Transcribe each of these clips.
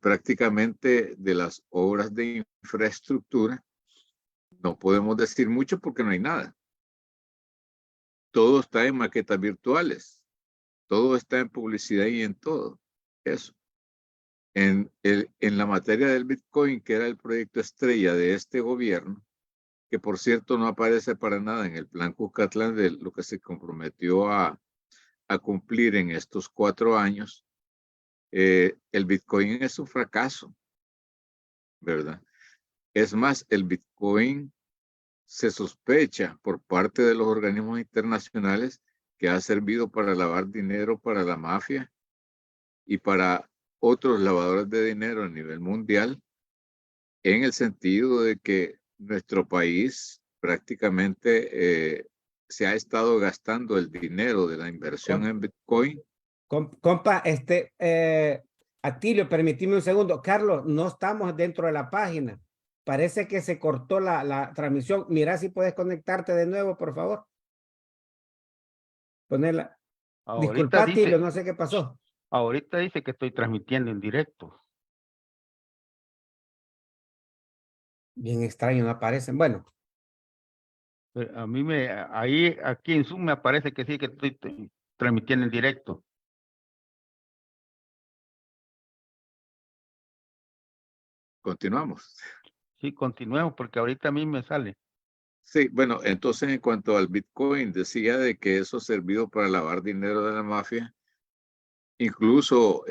prácticamente de las obras de infraestructura, no podemos decir mucho porque no hay nada. Todo está en maquetas virtuales. Todo está en publicidad y en todo eso. En la materia del Bitcoin, que era el proyecto estrella de este gobierno, que por cierto no aparece para nada en el plan Cuscatlán de lo que se comprometió a cumplir en estos 4 años, el Bitcoin es un fracaso, ¿verdad? Es más, el Bitcoin se sospecha por parte de los organismos internacionales que ha servido para lavar dinero para la mafia y para otros lavadores de dinero a nivel mundial, en el sentido de que nuestro país prácticamente se ha estado gastando el dinero de la inversión en Bitcoin. Compa, Atilio, permíteme un segundo. Carlos, no estamos dentro de la página. Parece que se cortó la transmisión. Mira si puedes conectarte de nuevo, por favor. Ponerla. Disculpa, Atilio, no sé qué pasó. Ahorita dice que estoy transmitiendo en directo. Bien extraño, no aparecen. Bueno. A mí aquí en Zoom me aparece que sí, que estoy transmitiendo en directo. Continuamos. Sí, continuemos porque ahorita a mí me sale. Sí, bueno, entonces en cuanto al Bitcoin, decía de que eso ha servido para lavar dinero de la mafia. Incluso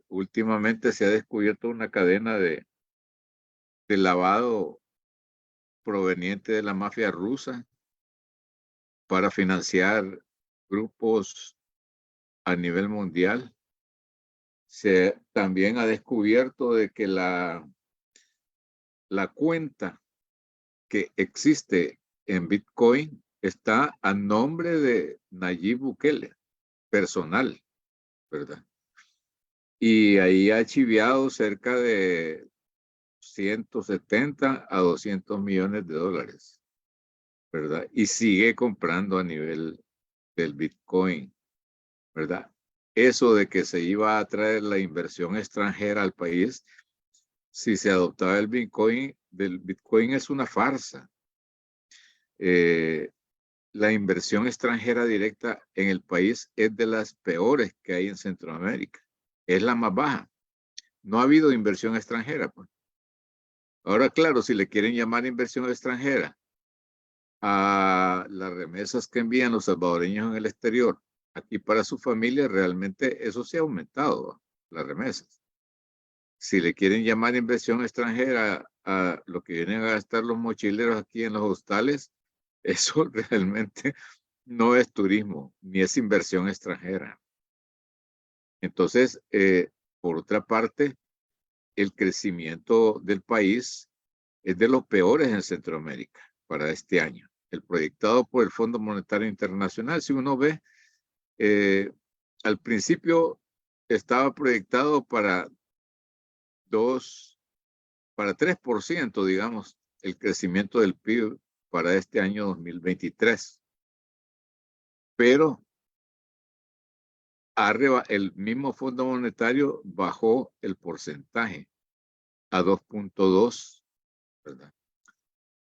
últimamente se ha descubierto una cadena de lavado proveniente de la mafia rusa para financiar grupos a nivel mundial. Se también ha descubierto de que la cuenta que existe en Bitcoin está a nombre de Nayib Bukele, personal, ¿verdad? Y ahí ha chiviado cerca de 170 a 200 millones de dólares, ¿verdad? Y sigue comprando a nivel del Bitcoin, ¿verdad? Eso de que se iba a traer la inversión extranjera al país, si se adoptaba el Bitcoin, del Bitcoin es una farsa. La inversión extranjera directa en el país es de las peores que hay en Centroamérica. Es la más baja. No ha habido inversión extranjera, pues. Ahora, claro, si le quieren llamar inversión extranjera a las remesas que envían los salvadoreños en el exterior, aquí para su familia, realmente eso sí ha aumentado, las remesas. Si le quieren llamar inversión extranjera a lo que vienen a gastar los mochileros aquí en los hostales, eso realmente no es turismo, ni es inversión extranjera. Entonces, por otra parte, el crecimiento del país es de los peores en Centroamérica para este año. El proyectado por el Fondo Monetario Internacional, si uno ve, al principio estaba proyectado para 3%, digamos, el crecimiento del PIB para este año 2023. Pero el mismo Fondo Monetario bajó el porcentaje a 2.2, ¿verdad?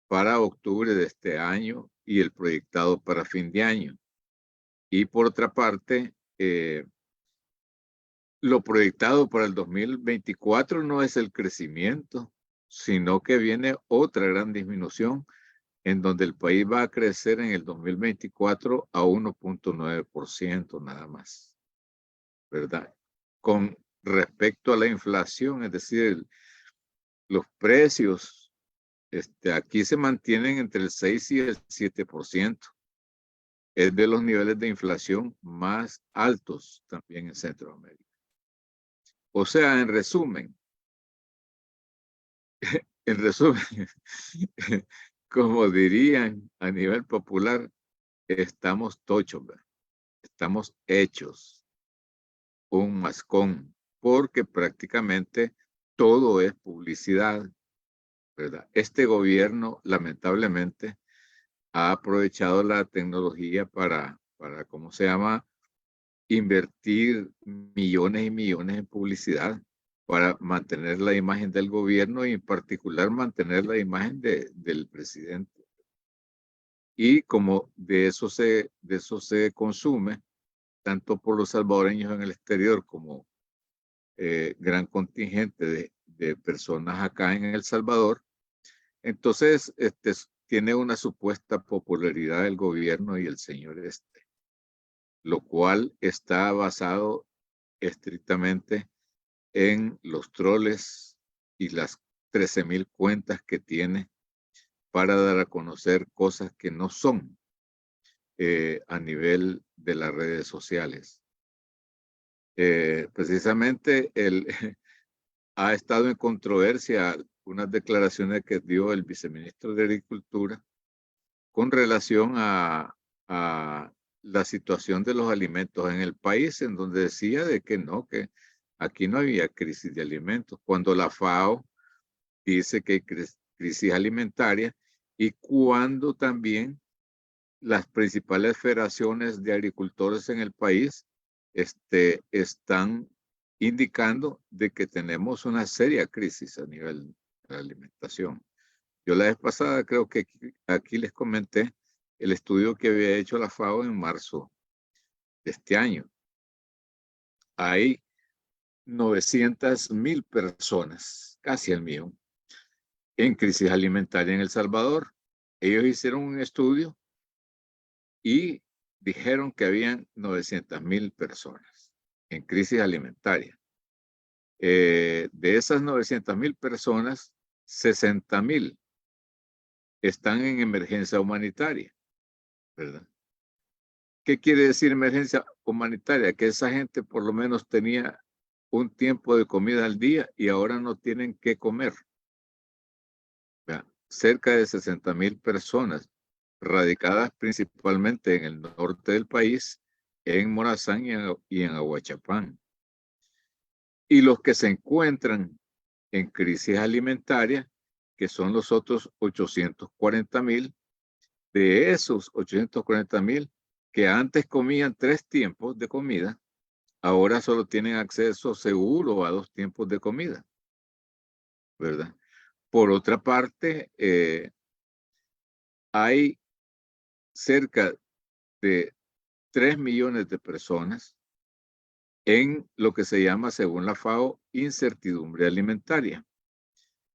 Para octubre de este año y el proyectado para fin de año. Y por otra parte, lo proyectado para el 2024 no es el crecimiento, sino que viene otra gran disminución en donde el país va a crecer en el 2024 a 1.9% nada más, ¿verdad? Con respecto a la inflación, es decir, los precios aquí se mantienen entre el 6 y el 7%. Es de los niveles de inflación más altos también en Centroamérica. O sea, en resumen, como dirían a nivel popular, estamos tochos, ¿verdad? Estamos hechos un mascón, porque prácticamente todo es publicidad, ¿verdad? Este gobierno, lamentablemente, ha aprovechado la tecnología para ¿cómo se llama? Invertir millones y millones en publicidad para mantener la imagen del gobierno y en particular mantener la imagen del presidente. Y como de eso se consume, tanto por los salvadoreños en el exterior como gran contingente de personas acá en El Salvador, entonces tiene una supuesta popularidad del gobierno y el señor lo cual está basado estrictamente en los troles y las 13,000 cuentas que tiene para dar a conocer cosas que no son a nivel de las redes sociales. Precisamente él ha estado en controversia unas declaraciones que dio el viceministro de Agricultura con relación a la situación de los alimentos en el país, en donde decía de que no, que aquí no había crisis de alimentos, cuando la FAO dice que hay crisis alimentaria y cuando también las principales federaciones de agricultores en el país están indicando de que tenemos una seria crisis a nivel de la alimentación. Yo la vez pasada creo que aquí les comenté el estudio que había hecho la FAO en marzo de este año. Hay 900,000 personas, casi el mío, en crisis alimentaria en El Salvador. Ellos hicieron un estudio y dijeron que habían 900,000 personas en crisis alimentaria. De esas 900,000 personas, 60,000 están en emergencia humanitaria, ¿verdad? ¿Qué quiere decir emergencia humanitaria? Que esa gente por lo menos tenía un tiempo de comida al día y ahora no tienen qué comer. ¿Verdad? Cerca de 60,000 personas radicadas principalmente en el norte del país, en Morazán y en Aguachapán. Y los que se encuentran en crisis alimentaria, que son los otros 840,000, de esos 840,000 que antes comían 3 tiempos de comida, ahora solo tienen acceso seguro a 2 tiempos de comida, ¿verdad? Por otra parte, hay cerca de 3 millones de personas en lo que se llama, según la FAO, incertidumbre alimentaria.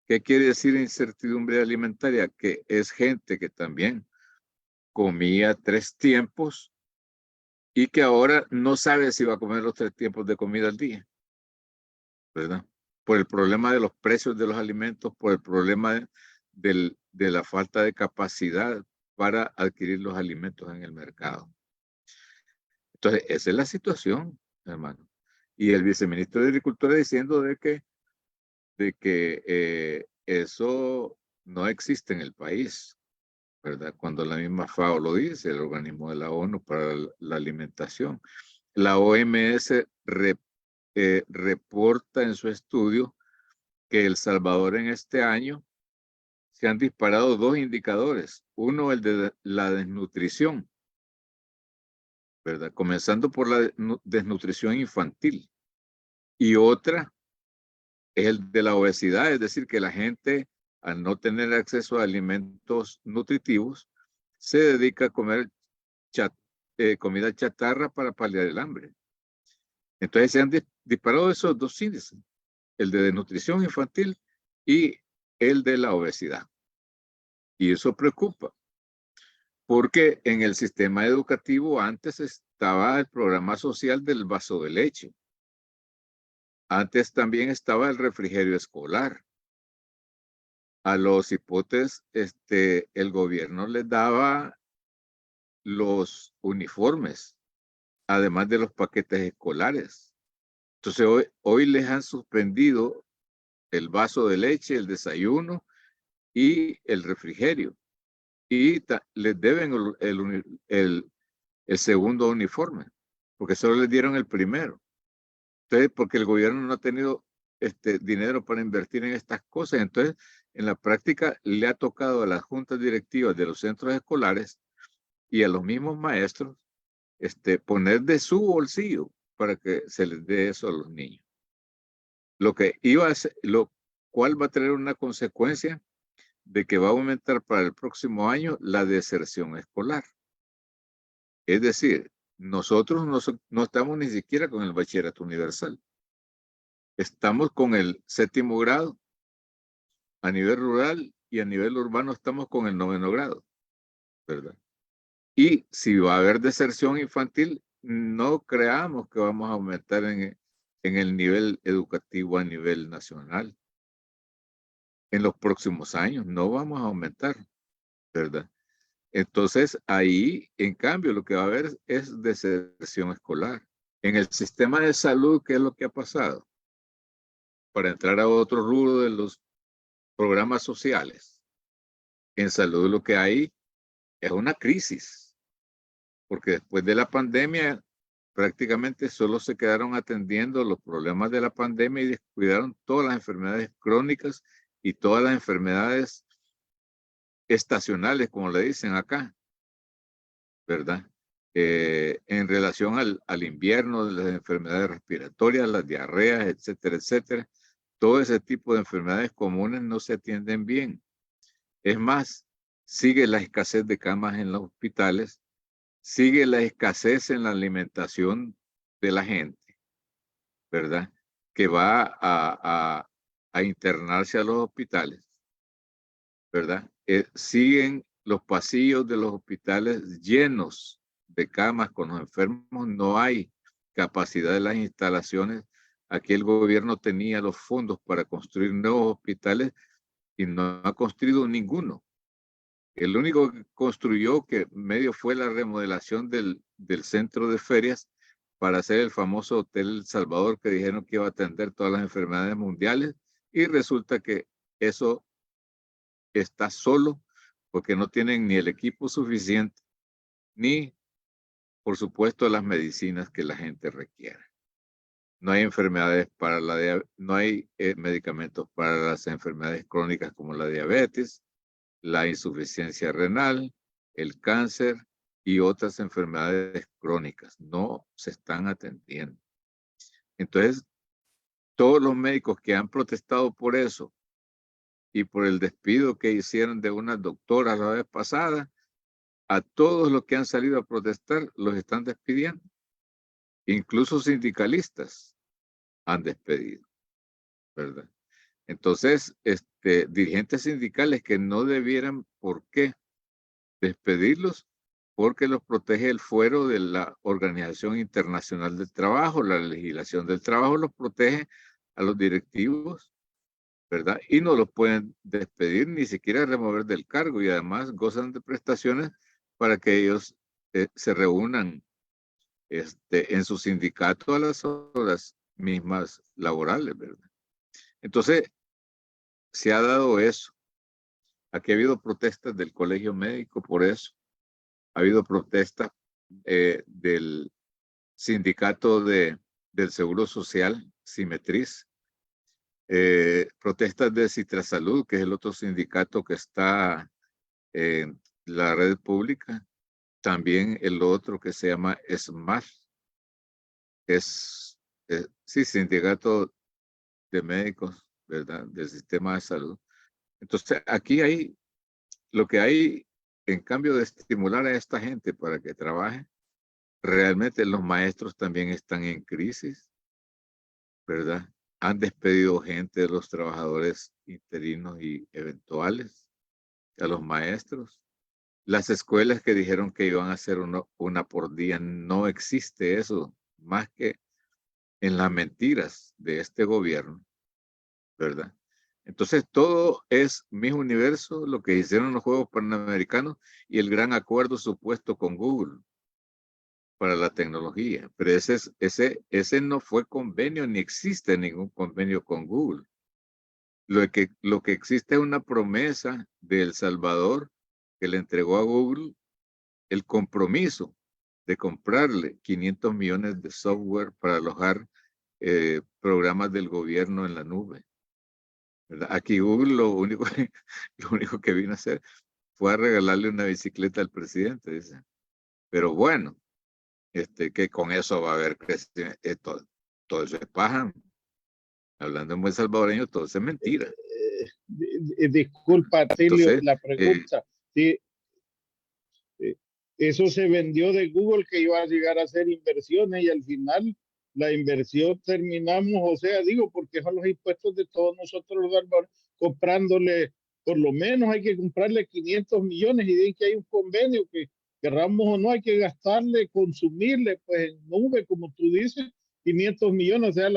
¿Qué quiere decir incertidumbre alimentaria? Que es gente que también comía 3 tiempos y que ahora no sabe si va a comer los 3 tiempos de comida al día, ¿verdad? Por el problema de los precios de los alimentos, por el problema de la falta de capacidad para adquirir los alimentos en el mercado. Entonces, esa es la situación, hermano. Y el viceministro de Agricultura diciendo de que eso no existe en el país, ¿verdad? Cuando la misma FAO lo dice, el organismo de la ONU para la alimentación. La OMS reporta en su estudio que El Salvador en este año se han disparado 2 indicadores. Uno, el de la desnutrición, ¿verdad? Comenzando por la desnutrición infantil. Y otra es el de la obesidad, es decir, que la gente, al no tener acceso a alimentos nutritivos, se dedica a comer comida chatarra para paliar el hambre. Entonces se han disparado esos 2 índices, el de desnutrición infantil y el de la obesidad. Y eso preocupa, porque en el sistema educativo antes estaba el programa social del vaso de leche. Antes también estaba el refrigerio escolar. A los hipotes, el gobierno les daba los uniformes, además de los paquetes escolares. Entonces hoy les han suspendido el vaso de leche, el desayuno y el refrigerio. Y les deben el segundo uniforme, porque solo les dieron el primero. Entonces, porque el gobierno no ha tenido dinero para invertir en estas cosas. Entonces, en la práctica le ha tocado a las juntas directivas de los centros escolares y a los mismos maestros poner de su bolsillo para que se les dé eso a los niños. lo que iba a ser, lo cual va a tener una consecuencia de que va a aumentar para el próximo año la deserción escolar. Es decir, nosotros no estamos ni siquiera con el bachillerato universal. Estamos con el 7º grado a nivel rural y a nivel urbano estamos con el 9º grado, ¿verdad? Y si va a haber deserción infantil, no creamos que vamos a aumentar en el nivel educativo a nivel nacional. En los próximos años no vamos a aumentar, ¿verdad? Entonces, ahí, en cambio, lo que va a haber es deserción escolar. En el sistema de salud, ¿qué es lo que ha pasado? Para entrar a otro rubro de los programas sociales. En salud lo que hay es una crisis, porque después de la pandemia prácticamente solo se quedaron atendiendo los problemas de la pandemia y descuidaron todas las enfermedades crónicas y todas las enfermedades estacionales, como le dicen acá, ¿verdad? En relación al invierno, de las enfermedades respiratorias, las diarreas, etcétera, etcétera. Todo ese tipo de enfermedades comunes no se atienden bien. Es más, sigue la escasez de camas en los hospitales, sigue la escasez en la alimentación de la gente, ¿verdad? Que va a internarse a los hospitales, ¿verdad? Siguen los pasillos de los hospitales llenos de camas con los enfermos, no hay capacidad de las instalaciones. Aquí el gobierno tenía los fondos para construir nuevos hospitales y no ha construido ninguno. El único que construyó que medio fue la remodelación del centro de ferias para hacer el famoso Hotel El Salvador que dijeron que iba a atender todas las enfermedades mundiales y resulta que eso está solo porque no tienen ni el equipo suficiente ni, por supuesto, las medicinas que la gente requiere. No hay enfermedades para no hay medicamentos para las enfermedades crónicas como la diabetes, la insuficiencia renal, el cáncer y otras enfermedades crónicas. No se están atendiendo. Entonces, todos los médicos que han protestado por eso y por el despido que hicieron de unas doctoras la vez pasada, a todos los que han salido a protestar los están despidiendo. Incluso sindicalistas han despedido, ¿verdad? Entonces, dirigentes sindicales que no debieran, ¿por qué despedirlos? Porque los protege el fuero de la Organización Internacional del Trabajo, la legislación del trabajo los protege a los directivos, ¿verdad? Y no los pueden despedir ni siquiera remover del cargo y además gozan de prestaciones para que ellos se reúnan en su sindicato a las horas mismas laborales, ¿verdad? Entonces, se ha dado eso. Aquí ha habido protestas del colegio médico por eso. Ha habido protestas del sindicato del Seguro Social, Simetriz. Protestas de Citrasalud, que es el otro sindicato que está en la red pública. También el otro que se llama SMAR. Sí, sindicato de médicos, ¿verdad? Del sistema de salud. Entonces, aquí hay, lo que hay, en cambio de estimular a esta gente para que trabaje, realmente los maestros también están en crisis, ¿verdad? Han despedido gente de los trabajadores interinos y eventuales, a los maestros. Las escuelas que dijeron que iban a hacer una por día, no existe eso, más que en las mentiras de este gobierno, ¿verdad? Entonces todo es Miss Universo, lo que hicieron los Juegos Panamericanos y el gran acuerdo supuesto con Google para la tecnología. Pero ese no fue convenio, ni existe ningún convenio con Google. Lo que existe es una promesa de El Salvador que le entregó a Google el compromiso de comprarle 500 millones de software para alojar programas del gobierno en la nube, ¿verdad? Aquí Google lo único que vino a hacer fue a regalarle una bicicleta al presidente, dice. Pero bueno, que con eso va a haber crecimiento. Todo eso es paja. Hablando en buen salvadoreño, todo eso es mentira. Disculpa, Atilio, Entonces, la pregunta. Sí, eso se vendió de Google que iba a llegar a hacer inversiones y al final la inversión terminamos, o sea, digo, porque son los impuestos de todos nosotros los salvadores, comprándole, por lo menos hay que comprarle 500 millones y dicen que hay un convenio que querramos o no, hay que gastarle, consumirle, pues en nube, como tú dices, 500 millones, o sea,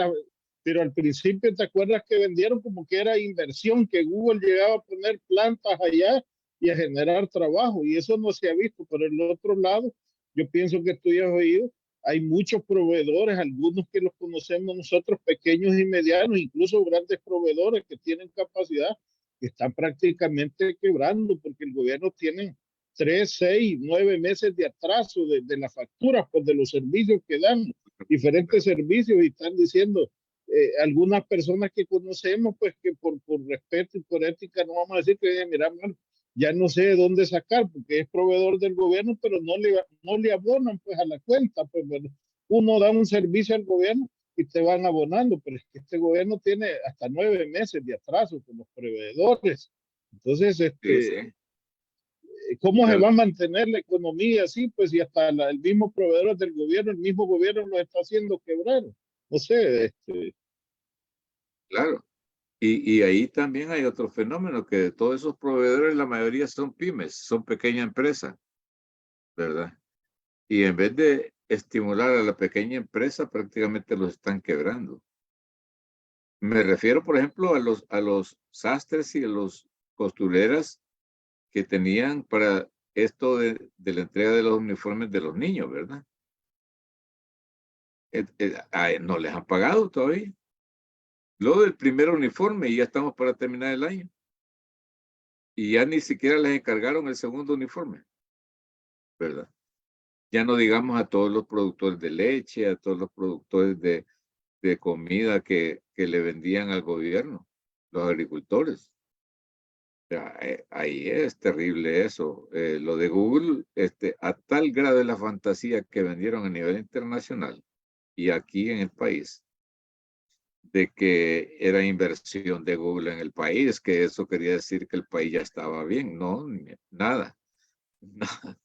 pero al principio te acuerdas que vendieron como que era inversión, que Google llegaba a poner plantas allá y a generar trabajo, y eso no se ha visto. Por el otro lado, yo pienso que tú ya has oído, hay muchos proveedores, algunos que los conocemos nosotros, pequeños y medianos, incluso grandes proveedores que tienen capacidad, que están prácticamente quebrando porque el gobierno tiene 3, 6, 9 meses de atraso de las facturas, pues de los servicios que dan, diferentes servicios, y están diciendo, algunas personas que conocemos, pues que por respeto y por ética no vamos a decir que, mira, ya no sé de dónde sacar, porque es proveedor del gobierno, pero no le abonan pues a la cuenta. Pues bueno, uno da un servicio al gobierno y te van abonando, pero es que este gobierno tiene hasta 9 meses de atraso con los proveedores. Entonces, sí, sí. ¿cómo se va a mantener la economía así? Pues y hasta el mismo proveedor del gobierno, el mismo gobierno lo está haciendo quebrar. No sé, Claro. Y ahí también hay otro fenómeno, que de todos esos proveedores, la mayoría son pymes, son pequeñas empresas, ¿verdad? Y en vez de estimular a la pequeña empresa, prácticamente los están quebrando. Me refiero, por ejemplo, a los sastres y a los costureras que tenían para esto de la entrega de los uniformes de los niños, ¿verdad? No les han pagado todavía. Luego del primer uniforme y ya estamos para terminar el año. Y ya ni siquiera les encargaron el segundo uniforme, ¿verdad? Ya no digamos a todos los productores de leche, a todos los productores de comida que le vendían al gobierno, los agricultores. Ahí es terrible eso. Lo de Google, a tal grado de la fantasía que vendieron a nivel internacional y aquí en el país, de que era inversión de Google en el país, que eso quería decir que el país ya estaba bien. No, nada. Nada.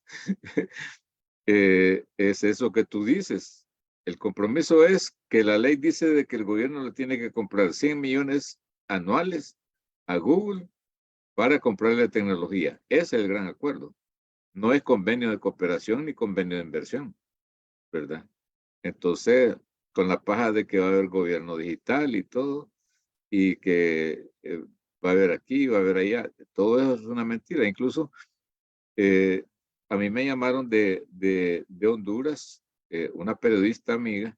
Es eso que tú dices. El compromiso es que la ley dice de que el gobierno le tiene que comprar 100 millones anuales a Google para comprarle tecnología. Ese es el gran acuerdo. No es convenio de cooperación ni convenio de inversión, ¿verdad? Entonces, con la paja de que va a haber gobierno digital y todo, y que va a haber aquí, va a haber allá, todo eso es una mentira. Incluso a mí me llamaron de Honduras, una periodista amiga,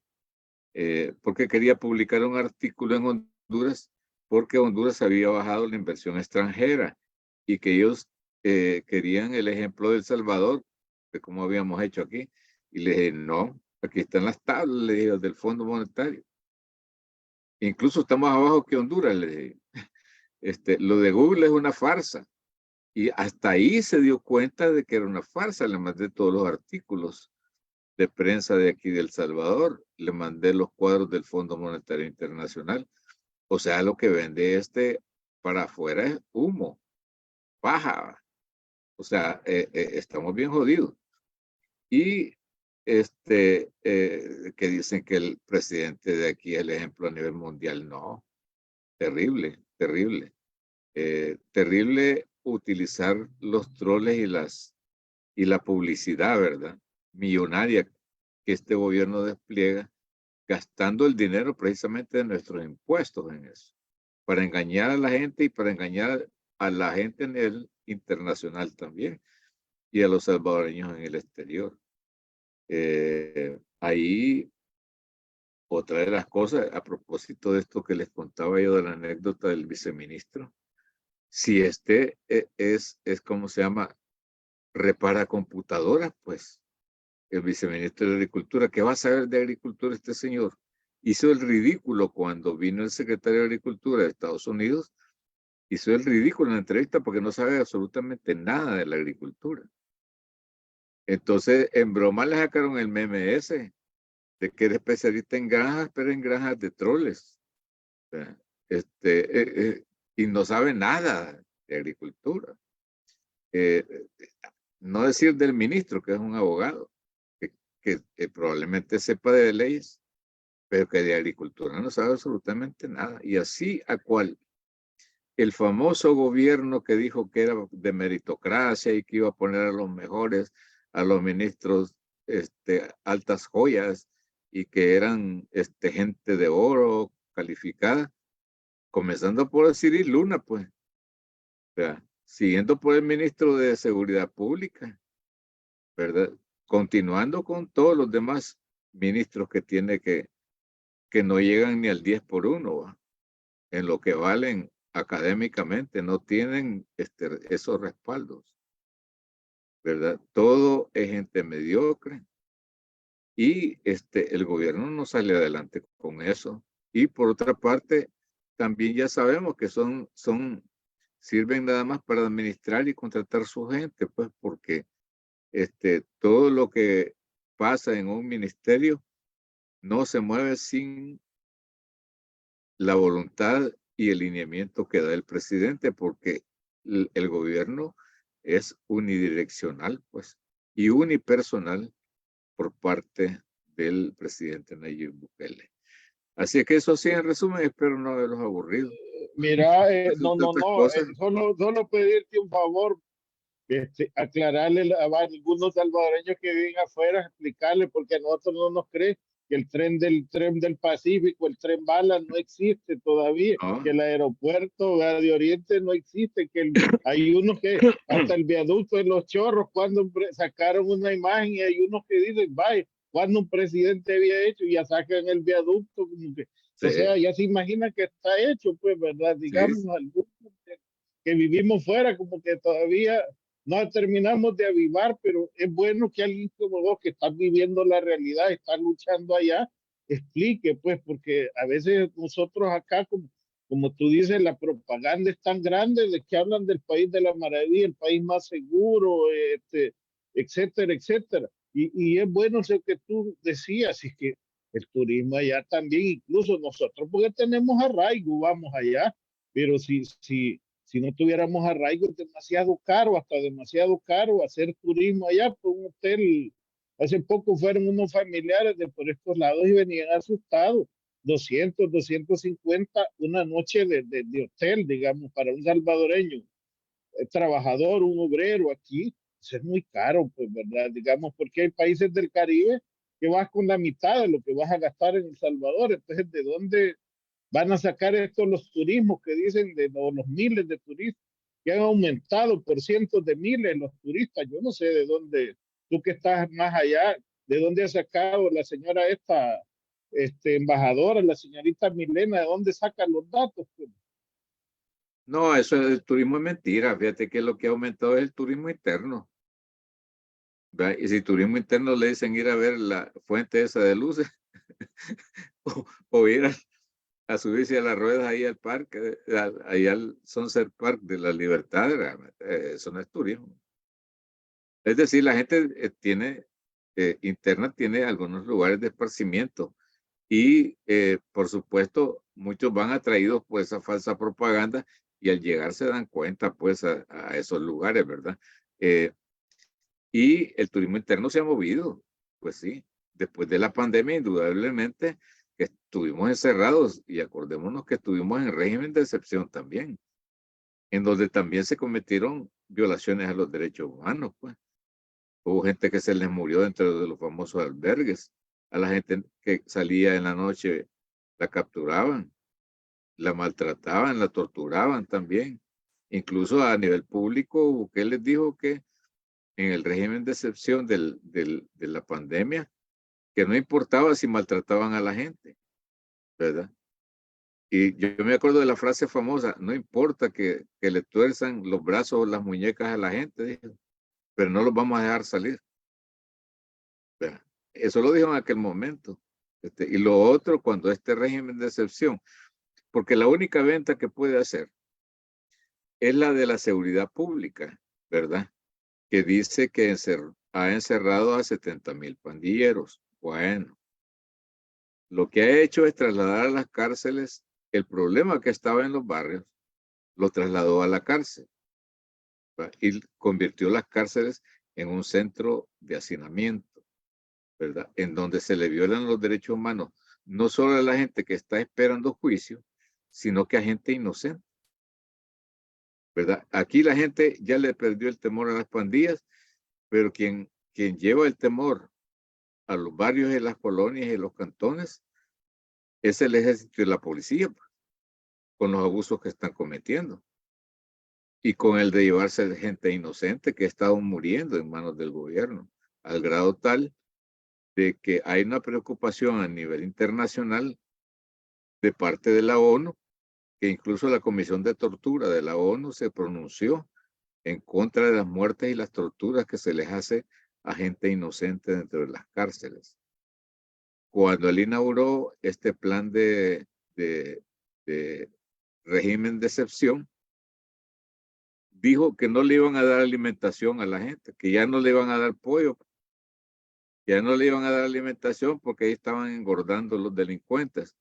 porque quería publicar un artículo en Honduras, porque Honduras había bajado la inversión extranjera y que ellos querían el ejemplo de El Salvador, de cómo habíamos hecho aquí. Y le dije, no, aquí están las tablas, le dije, del Fondo Monetario. Incluso estamos abajo que Honduras, le dije. Lo de Google es una farsa. Y hasta ahí se dio cuenta de que era una farsa. Le mandé todos los artículos de prensa de aquí de El Salvador. Le mandé los cuadros del Fondo Monetario Internacional. O sea, lo que vende para afuera es humo, paja. O sea, estamos bien jodidos. Y que dicen que el presidente de aquí es el ejemplo a nivel mundial. No, terrible, terrible. Terrible utilizar los troles y la publicidad, ¿verdad? Millonaria que este gobierno despliega, gastando el dinero precisamente de nuestros impuestos en eso, para engañar a la gente y para engañar a la gente en el internacional también y a los salvadoreños en el exterior. Ahí, otra de las cosas, a propósito de esto que les contaba yo de la anécdota del viceministro, si es como se llama, repara computadoras, pues el viceministro de Agricultura, ¿qué va a saber de agricultura este señor? Hizo el ridículo cuando vino el secretario de Agricultura de Estados Unidos, hizo el ridículo en la entrevista porque no sabe absolutamente nada de la agricultura. Entonces, en broma le sacaron el meme ese, de que era especialista en granjas, pero en granjas de troles. ¿verdad? Y no sabe nada de agricultura. No decir del ministro, que es un abogado, que probablemente sepa de leyes, pero que de agricultura no sabe absolutamente nada. Y así a cual el famoso gobierno que dijo que era de meritocracia y que iba a poner a los mejores, a los ministros, altas joyas, y que eran gente de oro calificada, comenzando por Cyril Luna, pues, o sea, siguiendo por el ministro de Seguridad Pública, ¿verdad? Continuando con todos los demás ministros que tiene que no llegan ni al 10 por 1, ¿va? En lo que valen académicamente, no tienen esos respaldos, ¿verdad? Todo es gente mediocre y el gobierno no sale adelante con eso. Y por otra parte, también ya sabemos que sirven nada más para administrar y contratar su gente, pues porque todo lo que pasa en un ministerio no se mueve sin la voluntad y el lineamiento que da el presidente, porque el gobierno es unidireccional, pues, y unipersonal por parte del presidente Nayib Bukele. Así que eso sí, en resumen, espero no haberlos aburrido. Mira, no, Cosas. solo pedirte un favor, aclararle a algunos salvadoreños que viven afuera, explicarle, porque a nosotros no nos creen que el tren del Pacífico, el tren bala no existe todavía, No. que el aeropuerto de Oriente no existe, que hay unos que hasta el viaducto de Los Chorros, cuando sacaron una imagen y hay unos que dicen, vaya, cuando un presidente había hecho, y ya sacan el viaducto, como que, Sí. o sea, ya se imagina que está hecho, pues, ¿verdad? Digamos, Sí. algunos que vivimos fuera, como que todavía no terminamos de avivar, pero es bueno que alguien como vos, que está viviendo la realidad, está luchando allá, explique, pues, porque a veces nosotros acá, como tú dices, la propaganda es tan grande de que hablan del país de la maravilla, el país más seguro, etcétera, etcétera. Y es bueno eso que tú decías, y que el turismo allá también, incluso nosotros, porque tenemos arraigo, vamos allá, pero si no tuviéramos arraigo, es demasiado caro, hasta demasiado caro hacer turismo allá por un hotel. Hace poco fueron unos familiares de por estos lados y venían asustados. 250 una noche de hotel, digamos, para un salvadoreño, trabajador, un obrero aquí. Eso es muy caro, pues, ¿verdad? Digamos, porque hay países del Caribe que vas con la mitad de lo que vas a gastar en El Salvador. Entonces, ¿de dónde van a sacar estos los turismos que dicen los miles de turistas que han aumentado por cientos de miles los turistas? Yo no sé de dónde, tú que estás más allá, de dónde ha sacado la señora esta embajadora, la señorita Milena, de dónde sacan los datos. No, eso del turismo es mentira. Fíjate que lo que ha aumentado es el turismo interno, ¿verdad? Y si turismo interno le dicen ir a ver la fuente esa de luces o ir a subirse a las ruedas ahí al parque, ahí al Sunset Park de la Libertad, eso no es turismo. Es decir, la gente interna tiene algunos lugares de esparcimiento y por supuesto muchos van atraídos por esa falsa propaganda y al llegar se dan cuenta pues a esos lugares, ¿verdad? Y el turismo interno se ha movido, pues sí, después de la pandemia indudablemente que estuvimos encerrados y acordémonos que estuvimos en régimen de excepción también, en donde también se cometieron violaciones a los derechos humanos, pues. Hubo gente que se les murió dentro de los famosos albergues. A la gente que salía en la noche la capturaban, la maltrataban, la torturaban también. Incluso a nivel público, Bukele les dijo que en el régimen de excepción de la pandemia, que no importaba si maltrataban a la gente, ¿verdad? Y yo me acuerdo de la frase famosa, no importa que le tuerzan los brazos o las muñecas a la gente, dijo, pero no los vamos a dejar salir. ¿Verdad? Eso lo dijo en aquel momento. Y lo otro, cuando este régimen de excepción, porque la única venta que puede hacer es la de la seguridad pública, ¿verdad? Que dice que ha encerrado a 70,000 pandilleros. Bueno, lo que ha hecho es trasladar a las cárceles el problema que estaba en los barrios lo trasladó a la cárcel, ¿verdad? Y convirtió las cárceles en un centro de hacinamiento, ¿verdad? En donde se le violan los derechos humanos, no solo a la gente que está esperando juicio, sino que a gente inocente, ¿verdad? Aquí la gente ya le perdió el temor a las pandillas, pero quien lleva el temor a los barrios y las colonias y los cantones es el ejército y la policía, pues, con los abusos que están cometiendo y con el de llevarse gente inocente que ha estado muriendo en manos del gobierno, al grado tal de que hay una preocupación a nivel internacional de parte de la ONU, que incluso la Comisión de Tortura de la ONU se pronunció en contra de las muertes y las torturas que se les hace a gente inocente dentro de las cárceles. Cuando él inauguró este plan de régimen de excepción, dijo que no le iban a dar alimentación a la gente, que ya no le iban a dar pollo, que ya no le iban a dar alimentación porque ahí estaban engordando los delincuentes.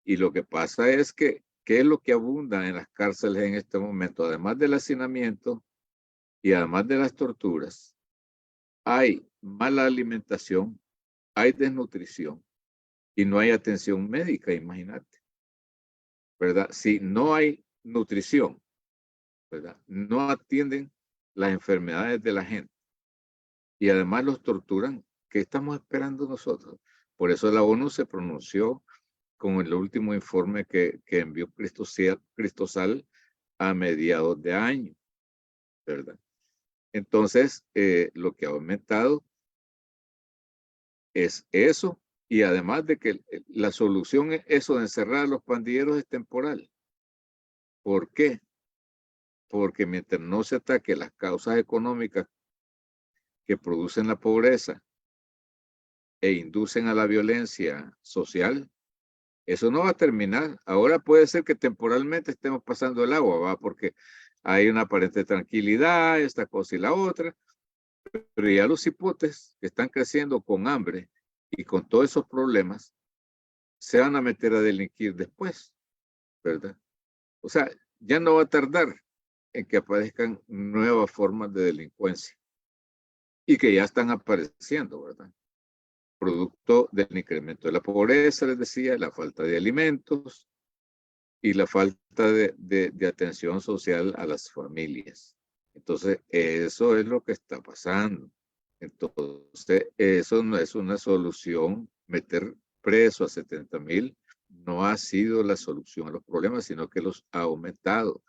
Y lo que pasa es que, ¿qué es lo que abunda en las cárceles en este momento? Además del hacinamiento y además de las torturas, hay mala alimentación, hay desnutrición y no hay atención médica, imagínate, ¿verdad? Si no hay nutrición, ¿verdad? No atienden las enfermedades de la gente y además los torturan. ¿Qué estamos esperando nosotros? Por eso la ONU se pronunció con el último informe que envió Cristosal a mediados de año, ¿verdad? Entonces, lo que ha aumentado es eso, y además de que la solución es eso de encerrar a los pandilleros es temporal. ¿Por qué? Porque mientras no se ataque las causas económicas que producen la pobreza e inducen a la violencia social, eso no va a terminar. Ahora puede ser que temporalmente estemos pasando el agua, ¿va? Porque hay una aparente tranquilidad, esta cosa y la otra, pero ya los hipotes que están creciendo con hambre y con todos esos problemas se van a meter a delinquir después, ¿verdad? O sea, ya no va a tardar en que aparezcan nuevas formas de delincuencia y que ya están apareciendo, ¿verdad? Producto del incremento de la pobreza, les decía, la falta de alimentos y la falta de atención social a las familias. Entonces, eso es lo que está pasando. Entonces, eso no es una solución. Meter preso a 70,000 no ha sido la solución a los problemas, sino que los ha aumentado,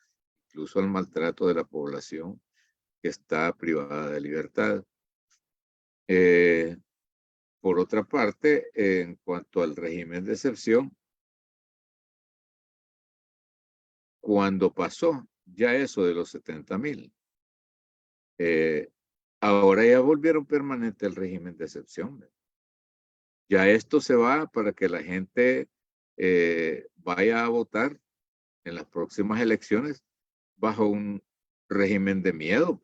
incluso al maltrato de la población que está privada de libertad. Por otra parte, en cuanto al régimen de excepción, cuando pasó ya eso de los 70,000, ahora ya volvieron permanente el régimen de excepción. Ya esto se va para que la gente vaya a votar en las próximas elecciones bajo un régimen de miedo,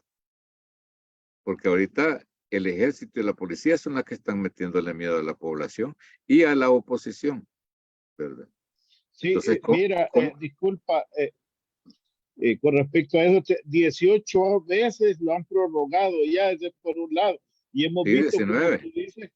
porque ahorita el ejército y la policía son las que están metiéndole miedo a la población y a la oposición, ¿verdad? Sí, Entonces, mira, disculpa, con respecto a eso, 18 veces lo han prorrogado ya, ese por un lado, y hemos sí, visto, como 19. tú dices,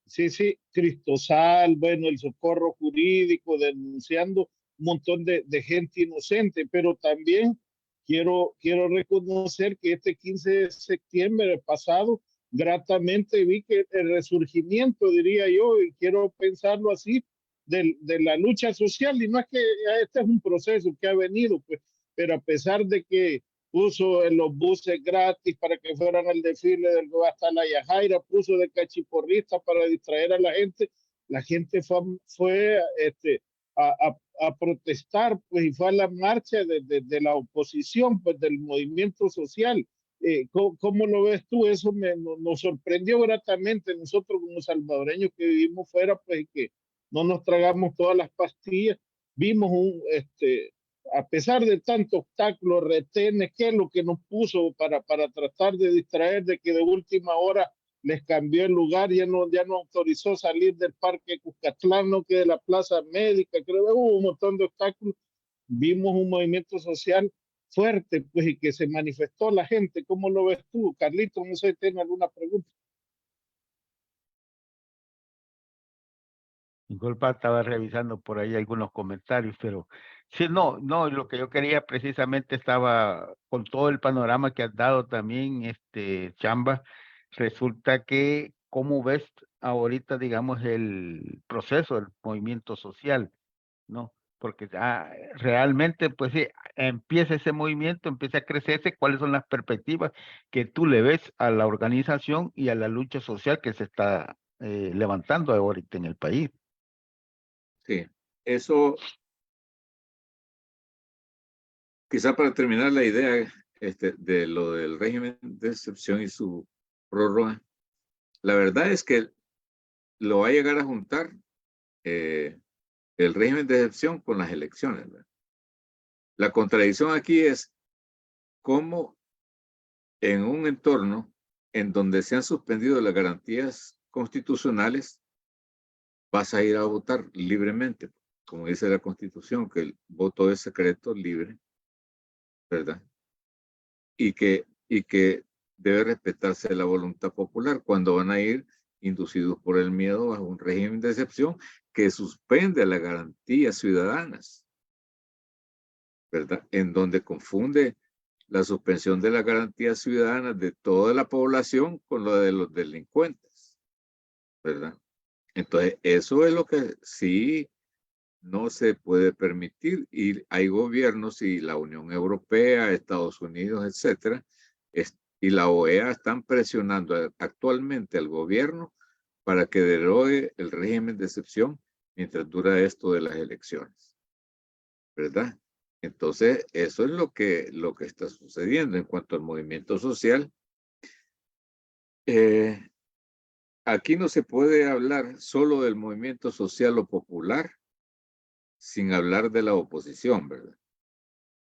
sí, Cristosal, bueno, el socorro jurídico, denunciando un montón de gente inocente, pero también quiero reconocer que este 15 de septiembre pasado, gratamente vi que el resurgimiento, diría yo, y quiero pensarlo así, de la lucha social, y no es que este es un proceso que ha venido, pues, pero a pesar de que puso en los buses gratis para que fueran al desfile del hasta la Yajaira, puso de cachiporrista para distraer a la gente fue a protestar, pues, y fue a la marcha de la oposición, pues, del movimiento social. ¿Cómo lo ves tú? Eso nos sorprendió gratamente nosotros como salvadoreños que vivimos fuera, pues, y que no nos tragamos todas las pastillas. Vimos a pesar de tantos obstáculos, retenes, ¿qué es lo que nos puso para tratar de distraer de que de última hora les cambió el lugar, ya no autorizó salir del Parque Cuscatlán, no que de la Plaza Médica, creo que hubo un montón de obstáculos. Vimos un movimiento social fuerte, pues, y que se manifestó la gente. ¿Cómo lo ves tú, Carlito? No sé si tiene alguna pregunta. Disculpa, estaba revisando por ahí algunos comentarios, pero sí, no, lo que yo quería precisamente estaba con todo el panorama que has dado también, Chamba, resulta que, ¿cómo ves ahorita, digamos, el proceso del movimiento social, ¿no? Porque realmente, pues sí, empieza ese movimiento, empieza a crecerse, ¿cuáles son las perspectivas que tú le ves a la organización y a la lucha social que se está levantando ahorita en el país? Sí, eso, quizá para terminar la idea de lo del régimen de excepción y su prórroga, la verdad es que lo va a llegar a juntar el régimen de excepción con las elecciones, ¿verdad? La contradicción aquí es cómo en un entorno en donde se han suspendido las garantías constitucionales, vas a ir a votar libremente, como dice la Constitución, que el voto es secreto, libre, ¿verdad? Y que debe respetarse la voluntad popular cuando van a ir inducidos por el miedo bajo un régimen de excepción que suspende las garantías ciudadanas, ¿verdad? En donde confunde la suspensión de las garantías ciudadanas de toda la población con lo de los delincuentes, ¿verdad? Entonces, eso es lo que sí no se puede permitir, y hay gobiernos y la Unión Europea, Estados Unidos, etcétera, y la OEA están presionando actualmente al gobierno para que derogue el régimen de excepción mientras dura esto de las elecciones, ¿verdad? Entonces, eso es lo que está sucediendo en cuanto al movimiento social. Aquí no se puede hablar solo del movimiento social o popular sin hablar de la oposición, ¿verdad?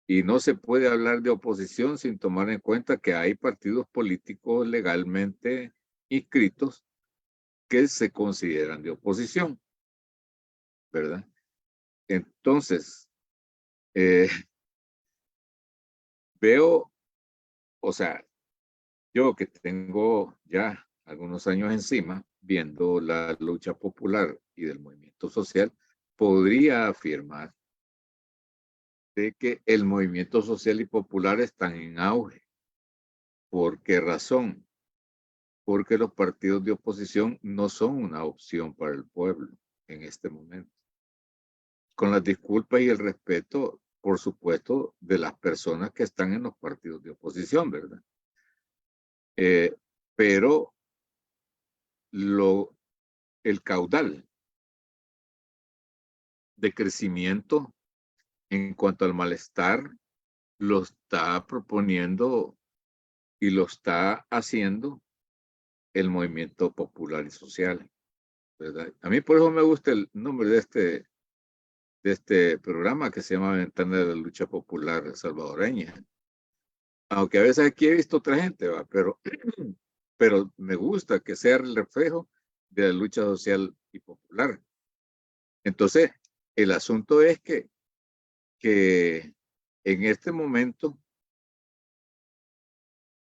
Y no se puede hablar de oposición sin tomar en cuenta que hay partidos políticos legalmente inscritos que se consideran de oposición, ¿verdad? Entonces, eh, veo, o sea, yo que tengo ya algunos años encima viendo la lucha popular y del movimiento social, podría afirmar de que el movimiento social y popular están en auge. ¿Por qué razón? Porque los partidos de oposición no son una opción para el pueblo en este momento. Con las disculpas y el respeto, por supuesto, de las personas que están en los partidos de oposición, ¿verdad? Pero el caudal de crecimiento en cuanto al malestar lo está proponiendo y lo está haciendo el movimiento popular y social, ¿verdad? A mí por eso me gusta el nombre de este programa que se llama Ventana de la Lucha Popular Salvadoreña. Aunque a veces aquí he visto otra gente, ¿va? Pero me gusta que sea el reflejo de la lucha social y popular. Entonces, el asunto es que en este momento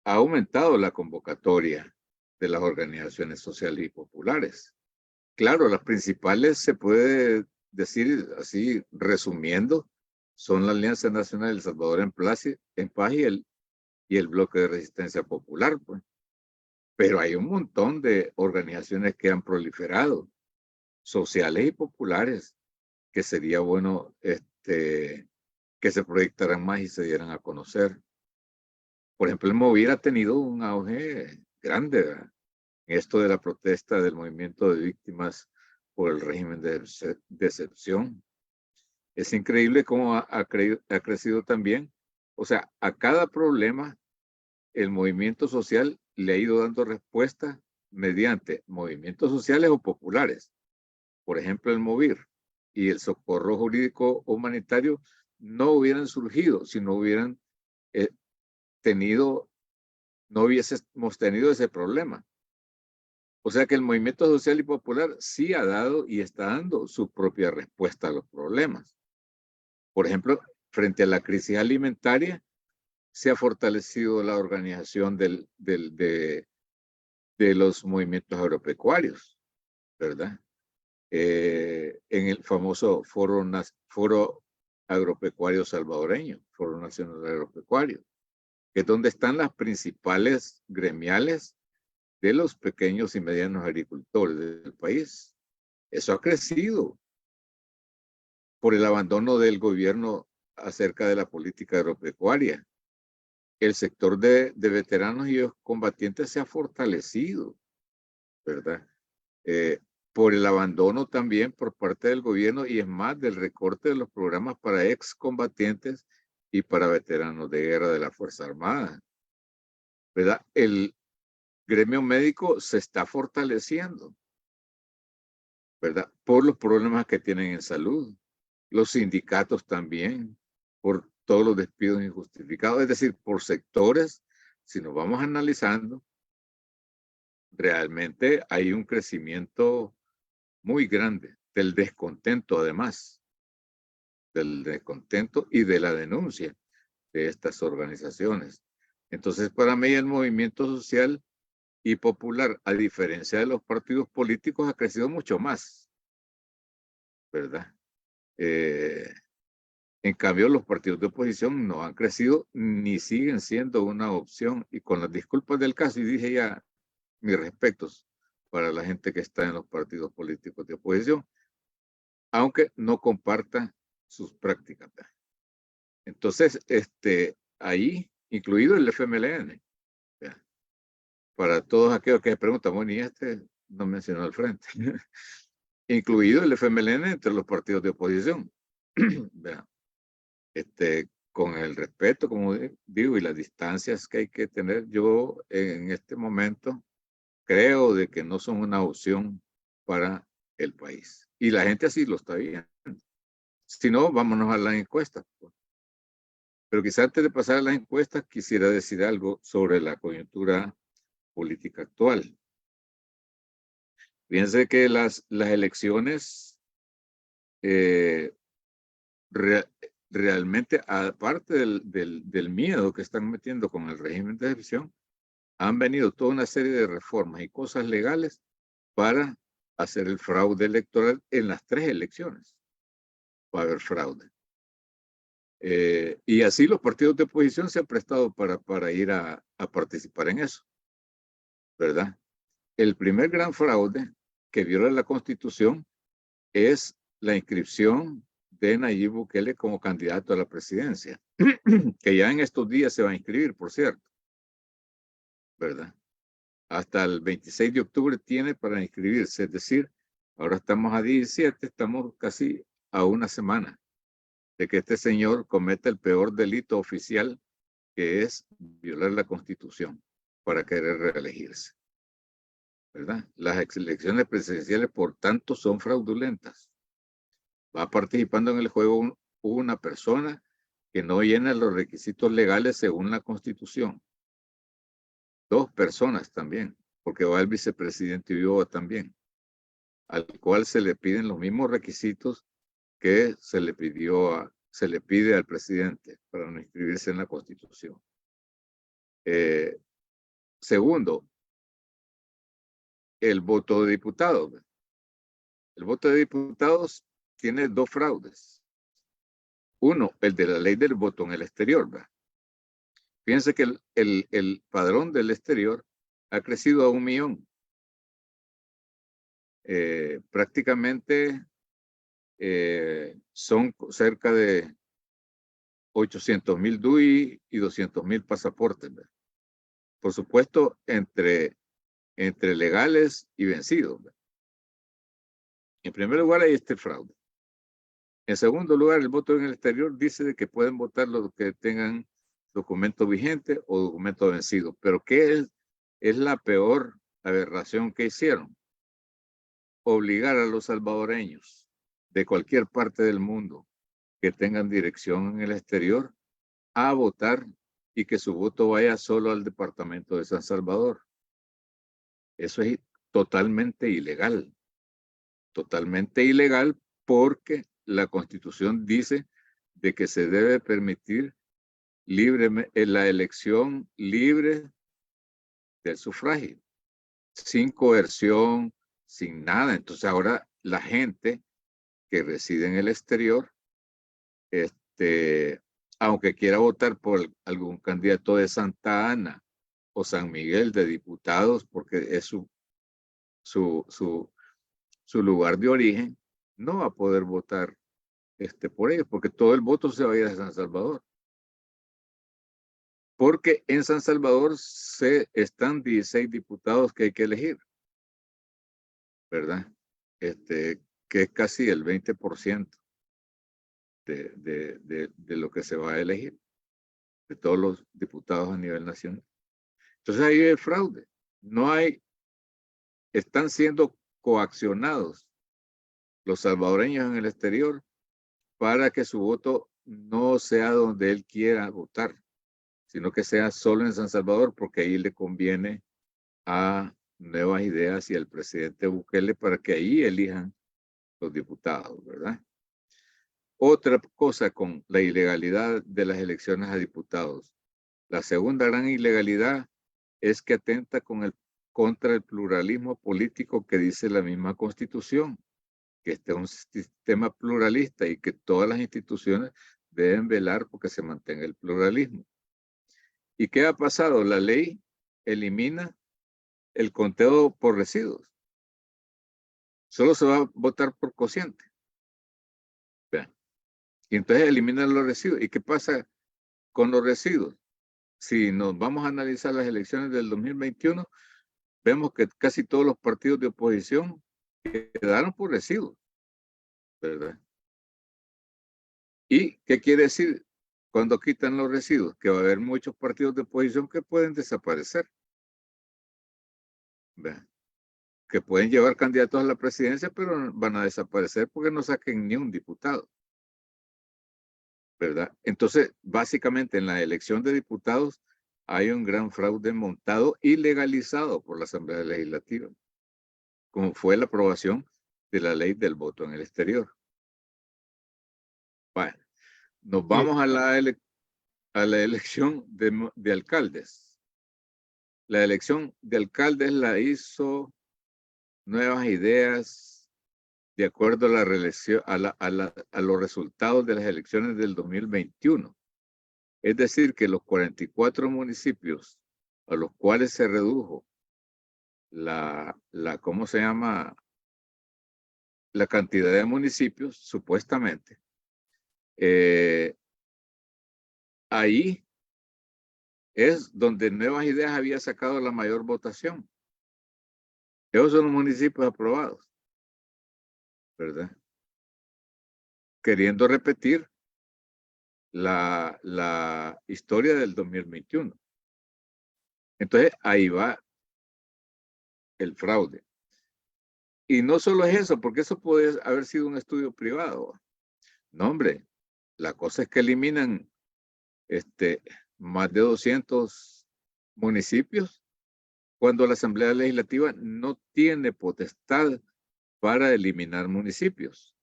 ha aumentado la convocatoria de las organizaciones sociales y populares. Claro, las principales se puede decir así, resumiendo, son la Alianza Nacional del Salvador en Paz y el Bloque de Resistencia Popular, pues. Pero hay un montón de organizaciones que han proliferado, sociales y populares, que sería bueno que se proyectaran más y se dieran a conocer. Por ejemplo, el Movir ha tenido un auge grande, ¿verdad? Esto de la protesta del movimiento de víctimas por el régimen de excepción. Es increíble cómo ha crecido también. O sea, a cada problema el movimiento social le ha ido dando respuesta mediante movimientos sociales o populares. Por ejemplo, el Movir y el socorro jurídico humanitario no hubieran surgido si no hubieran no hubiésemos tenido ese problema. O sea que el movimiento social y popular sí ha dado y está dando su propia respuesta a los problemas. Por ejemplo, frente a la crisis alimentaria, se ha fortalecido la organización de los movimientos agropecuarios, ¿verdad? En el famoso Foro Agropecuario Salvadoreño, Foro Nacional Agropecuario, que es donde están las principales gremiales de los pequeños y medianos agricultores del país. Eso ha crecido por el abandono del gobierno acerca de la política agropecuaria. El sector de veteranos y combatientes se ha fortalecido, ¿verdad? Por el abandono también por parte del gobierno y es más del recorte de los programas para excombatientes y para veteranos de guerra de la Fuerza Armada, ¿verdad? El gremio médico se está fortaleciendo, ¿verdad? Por los problemas que tienen en salud. Los sindicatos también, por todos los despidos injustificados, es decir, por sectores, si nos vamos analizando, realmente hay un crecimiento muy grande del descontento, además, del descontento y de la denuncia de estas organizaciones. Entonces, para mí el movimiento social y popular, a diferencia de los partidos políticos, ha crecido mucho más, ¿verdad? En cambio, los partidos de oposición no han crecido ni siguen siendo una opción. Y con las disculpas del caso, y dije ya mis respetos para la gente que está en los partidos políticos de oposición, aunque no compartan sus prácticas. Entonces, ahí, incluido el FMLN, ¿ya? Para todos aquellos que se preguntan, bueno, y no mencionó al frente, incluido el FMLN entre los partidos de oposición. ¿Ya? Con el respeto, como digo, y las distancias que hay que tener, yo en este momento creo de que no son una opción para el país. Y la gente así lo está viendo. Si no, vámonos a las encuestas. Pero quizás antes de pasar a las encuestas, quisiera decir algo sobre la coyuntura política actual. Fíjense que las elecciones realmente, aparte del miedo que están metiendo con el régimen de excepción, han venido toda una serie de reformas y cosas legales para hacer el fraude electoral en las 3 elecciones. Va a haber fraude. Y así los partidos de oposición se han prestado para ir a participar en eso, ¿verdad? El primer gran fraude que viola la Constitución es la inscripción de Nayib Bukele como candidato a la presidencia, que ya en estos días se va a inscribir, por cierto, ¿verdad? Hasta el 26 de octubre tiene para inscribirse, es decir, ahora estamos a 17, estamos casi a una semana de que este señor cometa el peor delito oficial, que es violar la Constitución para querer reelegirse, ¿verdad? Las elecciones presidenciales, por tanto, son fraudulentas. Va participando en el juego una persona que no llena los requisitos legales según la Constitución. 2 personas también, porque va el vicepresidente Ulloa también, al cual se le piden los mismos requisitos que se le pide al presidente para no inscribirse en la Constitución. Segundo, el voto de diputados. El voto de diputados tiene 2 fraudes. Uno, el de la ley del voto en el exterior, ¿verdad? Fíjense que el padrón del exterior ha crecido a 1 millón. Prácticamente son cerca de 800,000 DUI y 200,000 pasaportes, ¿verdad? Por supuesto, entre legales y vencidos, ¿verdad? En primer lugar, hay este fraude. En segundo lugar, el voto en el exterior dice de que pueden votar los que tengan documento vigente o documento vencido. Pero ¿qué es la peor aberración que hicieron? Obligar a los salvadoreños de cualquier parte del mundo que tengan dirección en el exterior a votar y que su voto vaya solo al departamento de San Salvador. Eso es totalmente ilegal. Totalmente ilegal porque la Constitución dice de que se debe permitir la elección libre del sufragio, sin coerción, sin nada. Entonces ahora la gente que reside en el exterior, aunque quiera votar por algún candidato de Santa Ana o San Miguel de diputados, porque es su lugar de origen, no va a poder votar por ellos, porque todo el voto se va a ir a San Salvador. Porque en San Salvador están 16 diputados que hay que elegir, ¿verdad? Que es casi el 20% de lo que se va a elegir, de todos los diputados a nivel nacional. Entonces ahí hay fraude. Están siendo coaccionados los salvadoreños en el exterior para que su voto no sea donde él quiera votar, sino que sea solo en San Salvador, porque ahí le conviene a Nuevas Ideas y al presidente Bukele para que ahí elijan los diputados, ¿verdad? Otra cosa con la ilegalidad de las elecciones a diputados. La segunda gran ilegalidad es que atenta contra el pluralismo político que dice la misma Constitución, que este es un sistema pluralista y que todas las instituciones deben velar porque se mantenga el pluralismo. ¿Y qué ha pasado? La ley elimina el conteo por residuos. Solo se va a votar por cociente. Vean. Y entonces eliminan los residuos. ¿Y qué pasa con los residuos? Si nos vamos a analizar las elecciones del 2021, vemos que casi todos los partidos de oposición quedaron por residuos, ¿verdad? ¿Y qué quiere decir cuando quitan los residuos? Que va a haber muchos partidos de oposición que pueden desaparecer, ¿verdad? Que pueden llevar candidatos a la presidencia, pero van a desaparecer porque no saquen ni un diputado, ¿verdad? Entonces, básicamente en la elección de diputados hay un gran fraude montado y legalizado por la Asamblea Legislativa, como fue la aprobación de la ley del voto en el exterior. Bueno, nos vamos a la elección de alcaldes. La elección de alcaldes la hizo Nuevas Ideas de acuerdo a la reelección, a los resultados de las elecciones del 2021. Es decir, que los 44 municipios a los cuales se redujo ¿cómo se llama? La cantidad de municipios, supuestamente, ahí es donde Nuevas Ideas había sacado la mayor votación. Esos son los municipios aprobados, ¿verdad? Queriendo repetir la historia del 2021. Entonces, ahí va el fraude. Y no solo es eso, porque eso puede haber sido un estudio privado. No, hombre, la cosa es que eliminan más de 200 municipios cuando la Asamblea Legislativa no tiene potestad para eliminar municipios.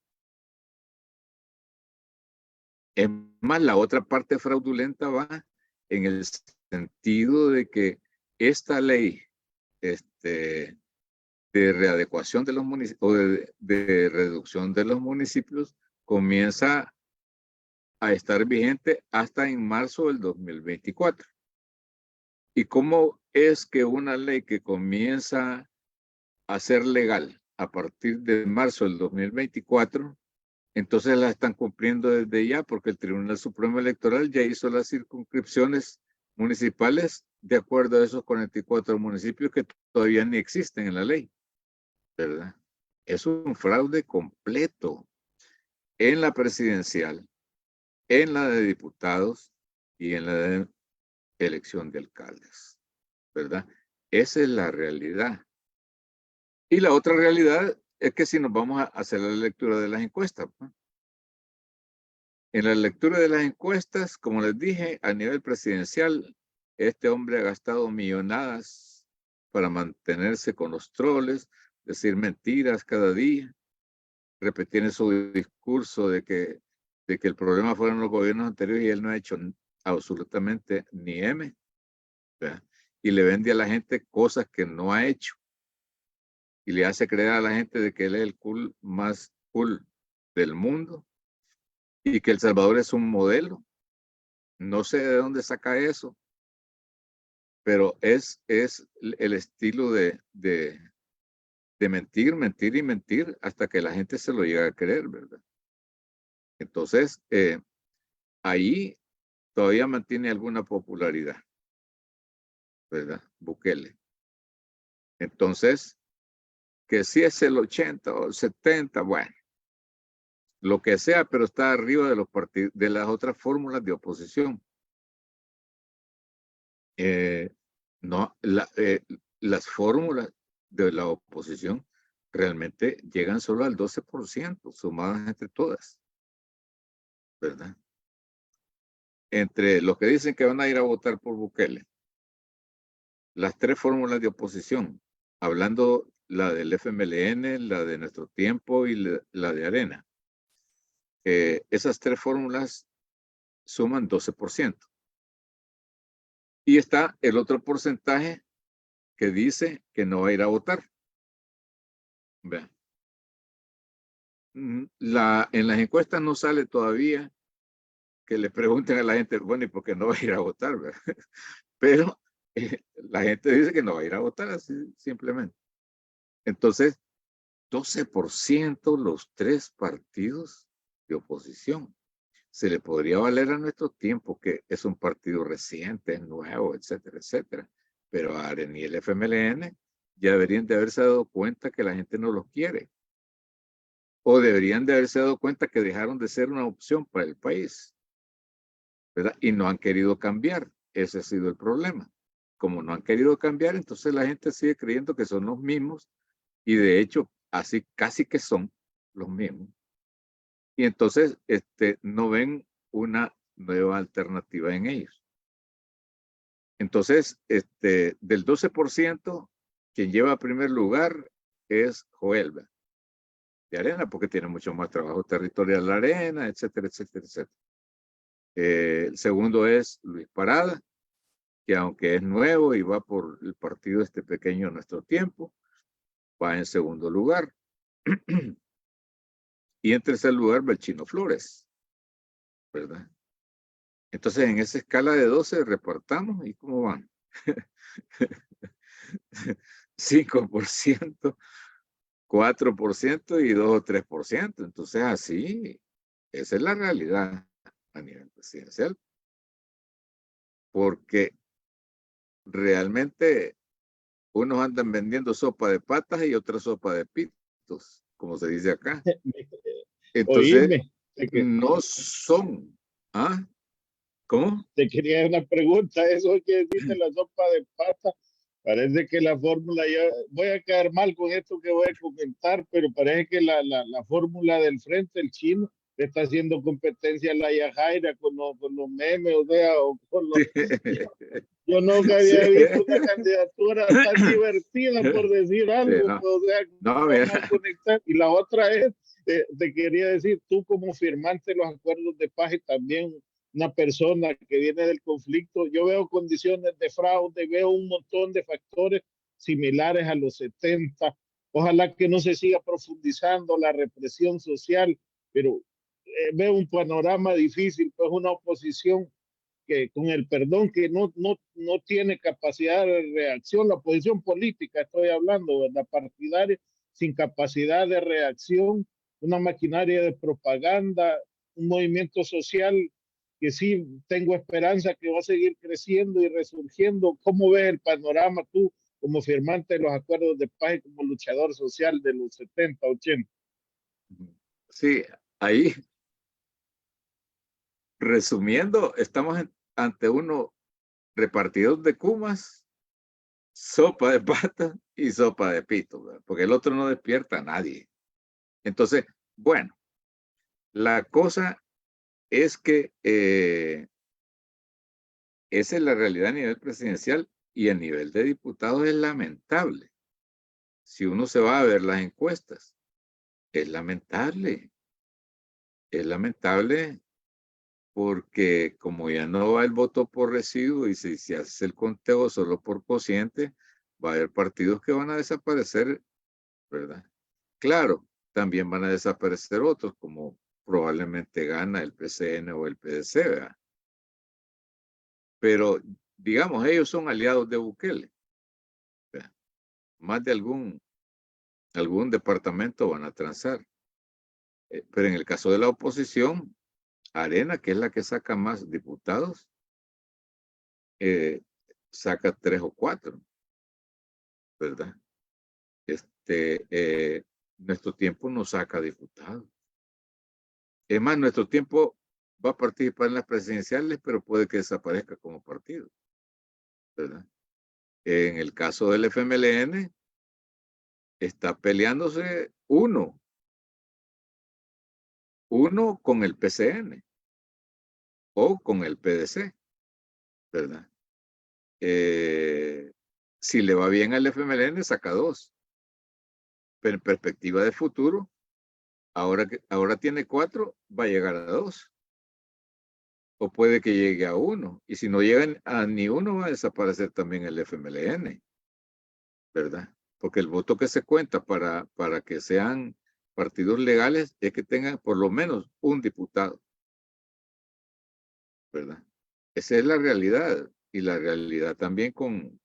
Es más, la otra parte fraudulenta va en el sentido de que esta ley de readecuación de los municipios o de reducción de los municipios comienza a estar vigente hasta en marzo del 2024. ¿Y cómo es que una ley que comienza a ser legal a partir de marzo del 2024, entonces la están cumpliendo desde ya, porque el Tribunal Supremo Electoral ya hizo las circunscripciones municipales de acuerdo a esos 44 municipios que todavía ni existen en la ley, ¿verdad? Es un fraude completo en la presidencial, en la de diputados y en la de elección de alcaldes, ¿verdad? Esa es la realidad. Y la otra realidad es que si nos vamos a hacer la lectura de las encuestas, ¿no? En la lectura de las encuestas, como les dije, a nivel presidencial, este hombre ha gastado millonadas para mantenerse con los troles, decir mentiras cada día, repetir en su discurso de que el problema fueron los gobiernos anteriores y él no ha hecho absolutamente ni M, ¿verdad? Y le vende a la gente cosas que no ha hecho y le hace creer a la gente de que él es el más cool del mundo y que El Salvador es un modelo. No sé de dónde saca eso, pero es el estilo de mentir, mentir y mentir hasta que la gente se lo llega a creer, ¿verdad? Entonces, ahí todavía mantiene alguna popularidad, ¿verdad? Bukele. Entonces, que si es el 80 o el 70, bueno, lo que sea, pero está arriba de los partidos, de las otras fórmulas de oposición. No, las fórmulas de la oposición realmente llegan solo al 12%, sumadas entre todas, ¿verdad? Entre los que dicen que van a ir a votar por Bukele, las tres fórmulas de oposición, hablando la del FMLN, la de Nuestro Tiempo y la de Arena, esas tres fórmulas suman 12%. Y está el otro porcentaje que dice que no va a ir a votar. Vean. En las encuestas no sale todavía que le pregunten a la gente, bueno, ¿y por qué no va a ir a votar? ¿Verdad? Pero la gente dice que no va a ir a votar así simplemente. Entonces, 12% los tres partidos de oposición. Se le podría valer a Nuestro Tiempo, que es un partido reciente, nuevo, etcétera, etcétera. Pero a Arena y el FMLN ya deberían de haberse dado cuenta que la gente no los quiere. O deberían de haberse dado cuenta que dejaron de ser una opción para el país, ¿verdad? Y no han querido cambiar. Ese ha sido el problema. Como no han querido cambiar, entonces la gente sigue creyendo que son los mismos y de hecho así casi que son los mismos. Y entonces no ven una nueva alternativa en ellos. Entonces, del 12%, quien lleva primer lugar es Joel de Arena, porque tiene mucho más trabajo territorial la Arena, etcétera, etcétera, etcétera. El segundo es Luis Parada, que aunque es nuevo y va por el partido pequeño Nuestro Tiempo, va en segundo lugar. Y en tercer lugar va el Chino Flores, ¿verdad? Entonces, en esa escala de 12 reportamos y ¿cómo van? 5%, 4% y 2 o 3%. Entonces, así, esa es la realidad a nivel presidencial. Porque realmente unos andan vendiendo sopa de patas y otras sopa de pitos, como se dice acá. Entonces, Oíme, no son. ¿Ah? ¿Cómo? te quería hacer una pregunta. Eso que decirte la sopa de pata. Parece que la fórmula, ya voy a quedar mal con esto que voy a comentar, pero parece que la fórmula del frente, el chino, está haciendo competencia a la Yajaira con los memes, o sea, o con los... Yo nunca había visto una candidatura tan divertida, por decir algo, no. o sea, No, vamos a conectar. Y la otra es, te quería decir, tú como firmante los acuerdos de paz y también una persona que viene del conflicto, yo veo condiciones de fraude, veo un montón de factores similares a los 70. Ojalá que no se siga profundizando la represión social, pero veo un panorama difícil, pues una oposición que con el perdón que no tiene capacidad de reacción, la oposición política estoy hablando, ¿verdad? Partidaria, sin capacidad de reacción, una maquinaria de propaganda, un movimiento social que sí tengo esperanza que va a seguir creciendo y resurgiendo. ¿Cómo ves el panorama tú como firmante de los acuerdos de paz y como luchador social de los 70, 80? Sí, ahí, resumiendo, estamos ante uno repartidor de cumas, sopa de pata y sopa de pito, ¿verdad? Porque el otro no despierta a nadie. Entonces, bueno, la cosa es que esa es la realidad a nivel presidencial Y a nivel de diputados es lamentable. Si uno se va a ver las encuestas, es lamentable. Es lamentable porque como ya no va el voto por residuo y si se hace el conteo solo por cociente, va a haber partidos que van a desaparecer, ¿verdad? Claro, también van a desaparecer otros, como probablemente gana el PCN o el PDC, ¿verdad? Pero, digamos, ellos son aliados de Bukele, ¿verdad? Más de algún departamento van a transar. Pero en el caso de la oposición, Arena, que es la que saca más diputados, saca 3 o 4, ¿verdad? Nuestro tiempo no saca diputados. Es más, nuestro tiempo va a participar en las presidenciales, pero puede que desaparezca como partido, ¿verdad? En el caso del FMLN, está peleándose uno con el PCN o con el PDC, ¿verdad? Si le va bien al FMLN, saca 2. Pero en perspectiva de futuro, ahora tiene 4, va a llegar a 2. O puede que llegue a 1. Y si no llegan a ni 1, va a desaparecer también el FMLN, ¿verdad? Porque el voto que se cuenta para que sean partidos legales es que tengan por lo menos un diputado, ¿verdad? Esa es la realidad. Y la realidad también con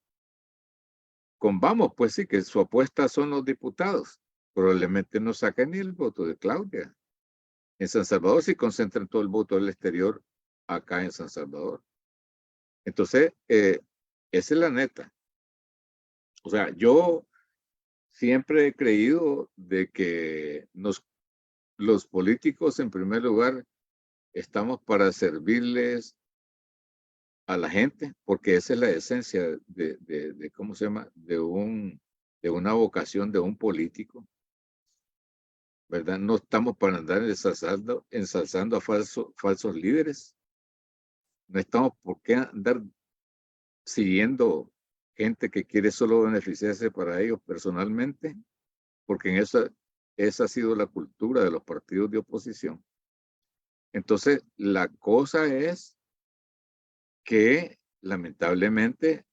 Vamos, pues sí, que su apuesta son los diputados. Probablemente no saquen ni el voto de Claudia. En San Salvador sí concentran todo el voto del exterior acá en San Salvador. Entonces, esa es la neta. O sea, yo siempre he creído de que los políticos, en primer lugar, estamos para servirles a la gente, porque esa es la esencia de ¿cómo se llama? De una vocación de un político, ¿verdad? No estamos para andar ensalzando a falsos líderes. No estamos por qué andar siguiendo gente que quiere solo beneficiarse para ellos personalmente, porque esa ha sido la cultura de los partidos de oposición. Entonces, la cosa es que lamentablemente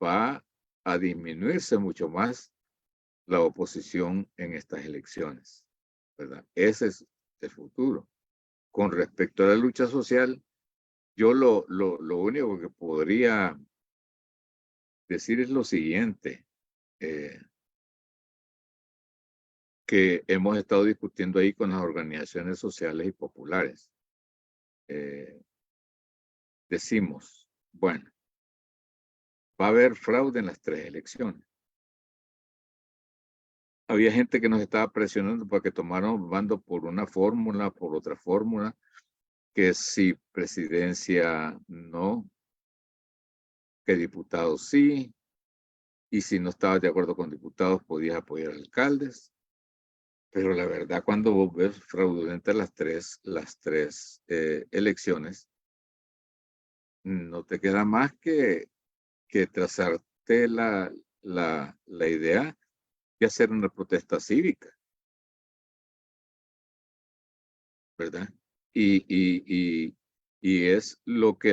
va a disminuirse mucho más la oposición en estas elecciones, ¿verdad? Ese es el futuro. Con respecto a la lucha social, yo lo único que podría decir es lo siguiente, que hemos estado discutiendo ahí con las organizaciones sociales y populares. Decimos, bueno, va a haber fraude en las 3 elecciones. Había gente que nos estaba presionando para que tomáramos bando por una fórmula, por otra fórmula, que si presidencia no, que diputados sí, y si no estabas de acuerdo con diputados podías apoyar alcaldes. Pero la verdad, cuando vos ves fraudulentas las tres elecciones, no te queda más que trazarte la idea de hacer una protesta cívica, ¿verdad? Y es lo que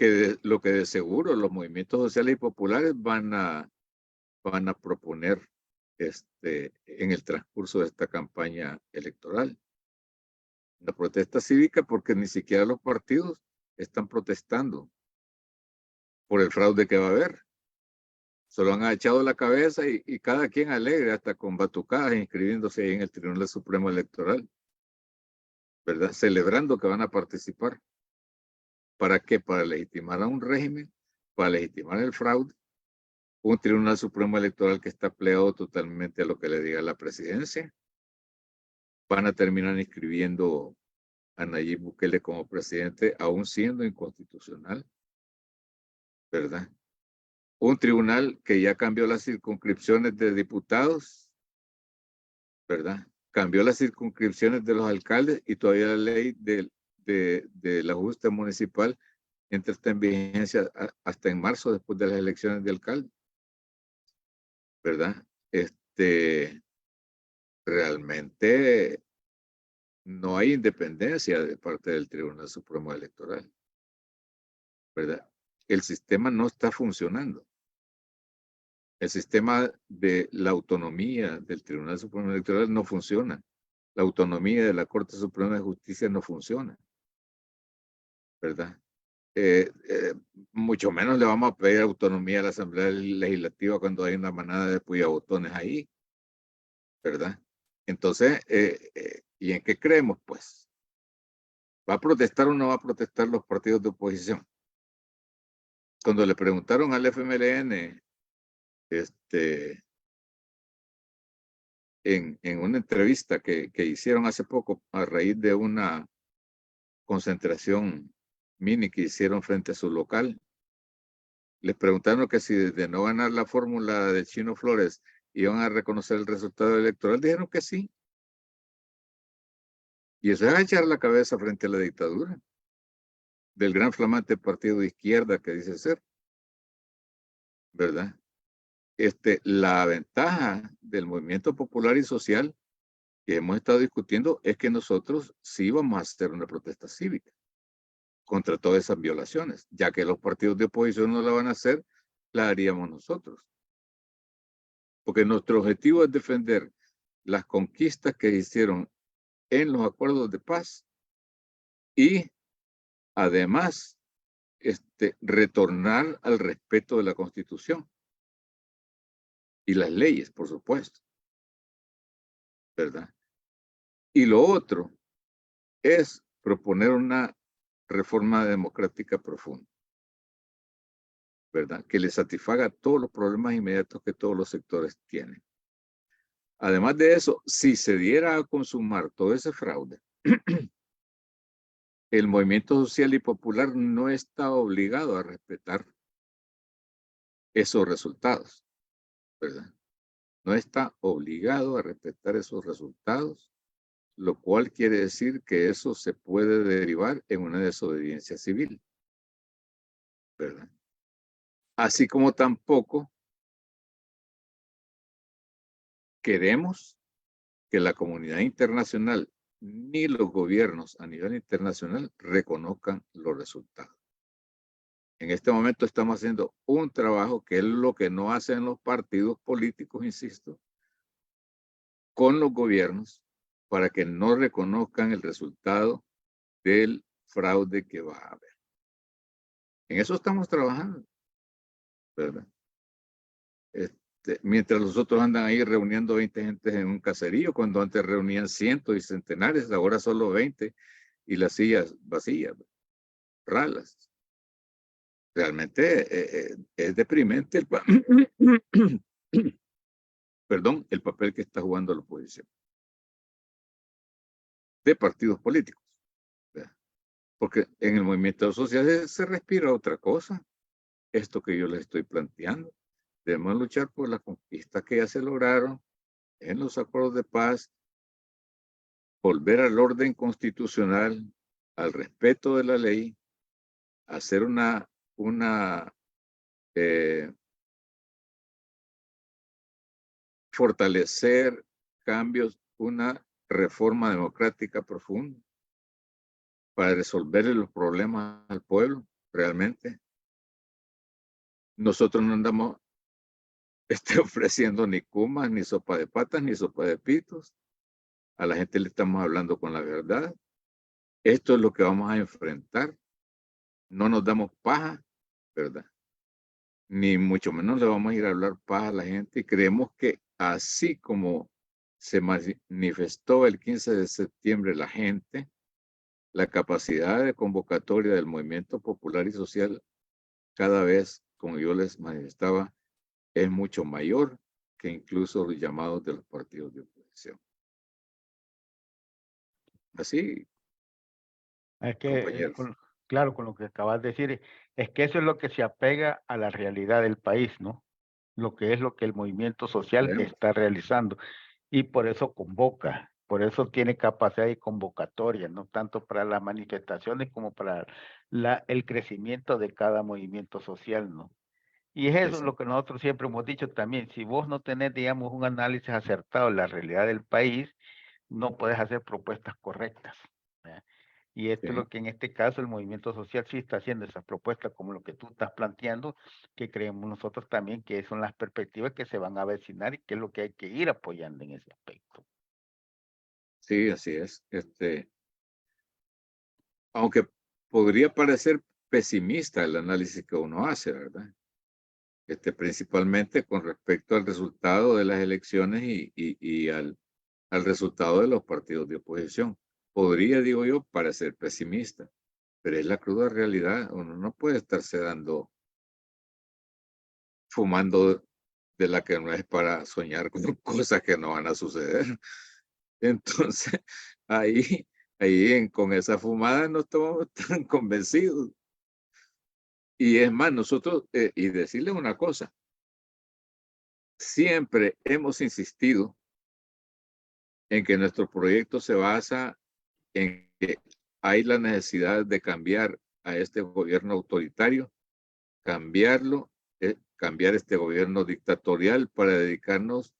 de seguro los movimientos sociales y populares van a proponer en el transcurso de esta campaña electoral. La protesta cívica, porque ni siquiera los partidos están protestando por el fraude que va a haber. Solo han agachado la cabeza y cada quien alegre, hasta con batucadas, inscribiéndose ahí en el Tribunal Supremo Electoral, ¿verdad? Celebrando que van a participar. ¿Para qué? Para legitimar a un régimen, para legitimar el fraude. Un Tribunal Supremo Electoral que está plegado totalmente a lo que le diga la presidencia. Van a terminar inscribiendo a Nayib Bukele como presidente, aún siendo inconstitucional, ¿verdad? Un tribunal que ya cambió las circunscripciones de diputados, ¿verdad? Cambió las circunscripciones de los alcaldes y todavía la ley del ajuste municipal entra en vigencia hasta en marzo, después de las elecciones de alcalde, ¿verdad? Realmente no hay independencia de parte del Tribunal Supremo Electoral, ¿verdad? El sistema no está funcionando. El sistema de la autonomía del Tribunal Supremo Electoral no funciona. La autonomía de la Corte Suprema de Justicia no funciona, ¿verdad? Mucho menos le vamos a pedir autonomía a la Asamblea Legislativa cuando hay una manada de puyabotones ahí, ¿verdad? Entonces, ¿y en qué creemos, pues? ¿Va a protestar o no va a protestar los partidos de oposición? Cuando le preguntaron al FMLN, en una entrevista que hicieron hace poco a raíz de una concentración mini que hicieron frente a su local, les preguntaron que si de no ganar la fórmula de Chino Flores iban a reconocer el resultado electoral, dijeron que sí. Y eso es agachar la cabeza frente a la dictadura del gran flamante partido de izquierda que dice ser, ¿verdad? La ventaja del movimiento popular y social que hemos estado discutiendo es que nosotros sí vamos a hacer una protesta cívica contra todas esas violaciones, ya que los partidos de oposición no la van a hacer, la haríamos nosotros. Porque nuestro objetivo es defender las conquistas que hicieron en los acuerdos de paz y además retornar al respeto de la Constitución y las leyes, por supuesto, ¿verdad? Y lo otro es proponer una reforma democrática profunda, ¿verdad? Que le satisfaga todos los problemas inmediatos que todos los sectores tienen. Además de eso, si se diera a consumar todo ese fraude, el movimiento social y popular no está obligado a respetar esos resultados, ¿verdad? No está obligado a respetar esos resultados, lo cual quiere decir que eso se puede derivar en una desobediencia civil, ¿verdad? Así como tampoco queremos que la comunidad internacional ni los gobiernos a nivel internacional reconozcan los resultados. En este momento estamos haciendo un trabajo que es lo que no hacen los partidos políticos, insisto, con los gobiernos para que no reconozcan el resultado del fraude que va a haber. En eso estamos trabajando, ¿verdad? Mientras los otros andan ahí reuniendo 20 gentes en un caserío, cuando antes reunían cientos y centenares, ahora solo 20 y las sillas vacías, ralas. Realmente es deprimente el papel que está jugando la oposición de partidos políticos, ¿verdad? Porque en el movimiento social se respira otra cosa, esto que yo les estoy planteando. Debemos luchar por las conquistas que ya se lograron en los acuerdos de paz, volver al orden constitucional, al respeto de la ley, hacer fortalecer cambios, una reforma democrática profunda para resolver los problemas al pueblo, realmente. Nosotros no andamos ofreciendo ni cumas, ni sopa de patas, ni sopa de pitos. A la gente le estamos hablando con la verdad. Esto es lo que vamos a enfrentar. No nos damos paja, ¿verdad? Ni mucho menos le vamos a ir a hablar paja a la gente. Y creemos que así como se manifestó el 15 de septiembre la gente, la capacidad de convocatoria del movimiento popular y social cada vez, como yo les manifestaba, es mucho mayor que incluso los llamados de los partidos de oposición. Así, Es que, compañeros. claro, con lo que acabas de decir, es que eso es lo que se apega a la realidad del país, ¿no? Lo que es lo que el movimiento social está realizando. Y por eso convoca Por eso tiene capacidad de convocatoria, no tanto para las manifestaciones como para el crecimiento de cada movimiento social, ¿no? Y es eso lo que nosotros siempre hemos dicho también. Si vos no tenés, digamos, un análisis acertado de la realidad del país, no puedes hacer propuestas correctas, ¿verdad? Y esto es lo que en este caso el movimiento social sí está haciendo, esas propuestas como lo que tú estás planteando, que creemos nosotros también que son las perspectivas que se van a avecinar y que es lo que hay que ir apoyando en ese aspecto. Sí, así es. Aunque podría parecer pesimista el análisis que uno hace, ¿verdad? Principalmente con respecto al resultado de las elecciones y al resultado de los partidos de oposición. Podría, digo yo, parecer pesimista, pero es la cruda realidad. Uno no puede estarse fumando de la que no es para soñar con cosas que no van a suceder. Entonces, con esa fumada no estamos tan convencidos. Y es más, nosotros, y decirles una cosa, siempre hemos insistido en que nuestro proyecto se basa en que hay la necesidad de cambiar a este gobierno autoritario, cambiar este gobierno dictatorial para dedicarnos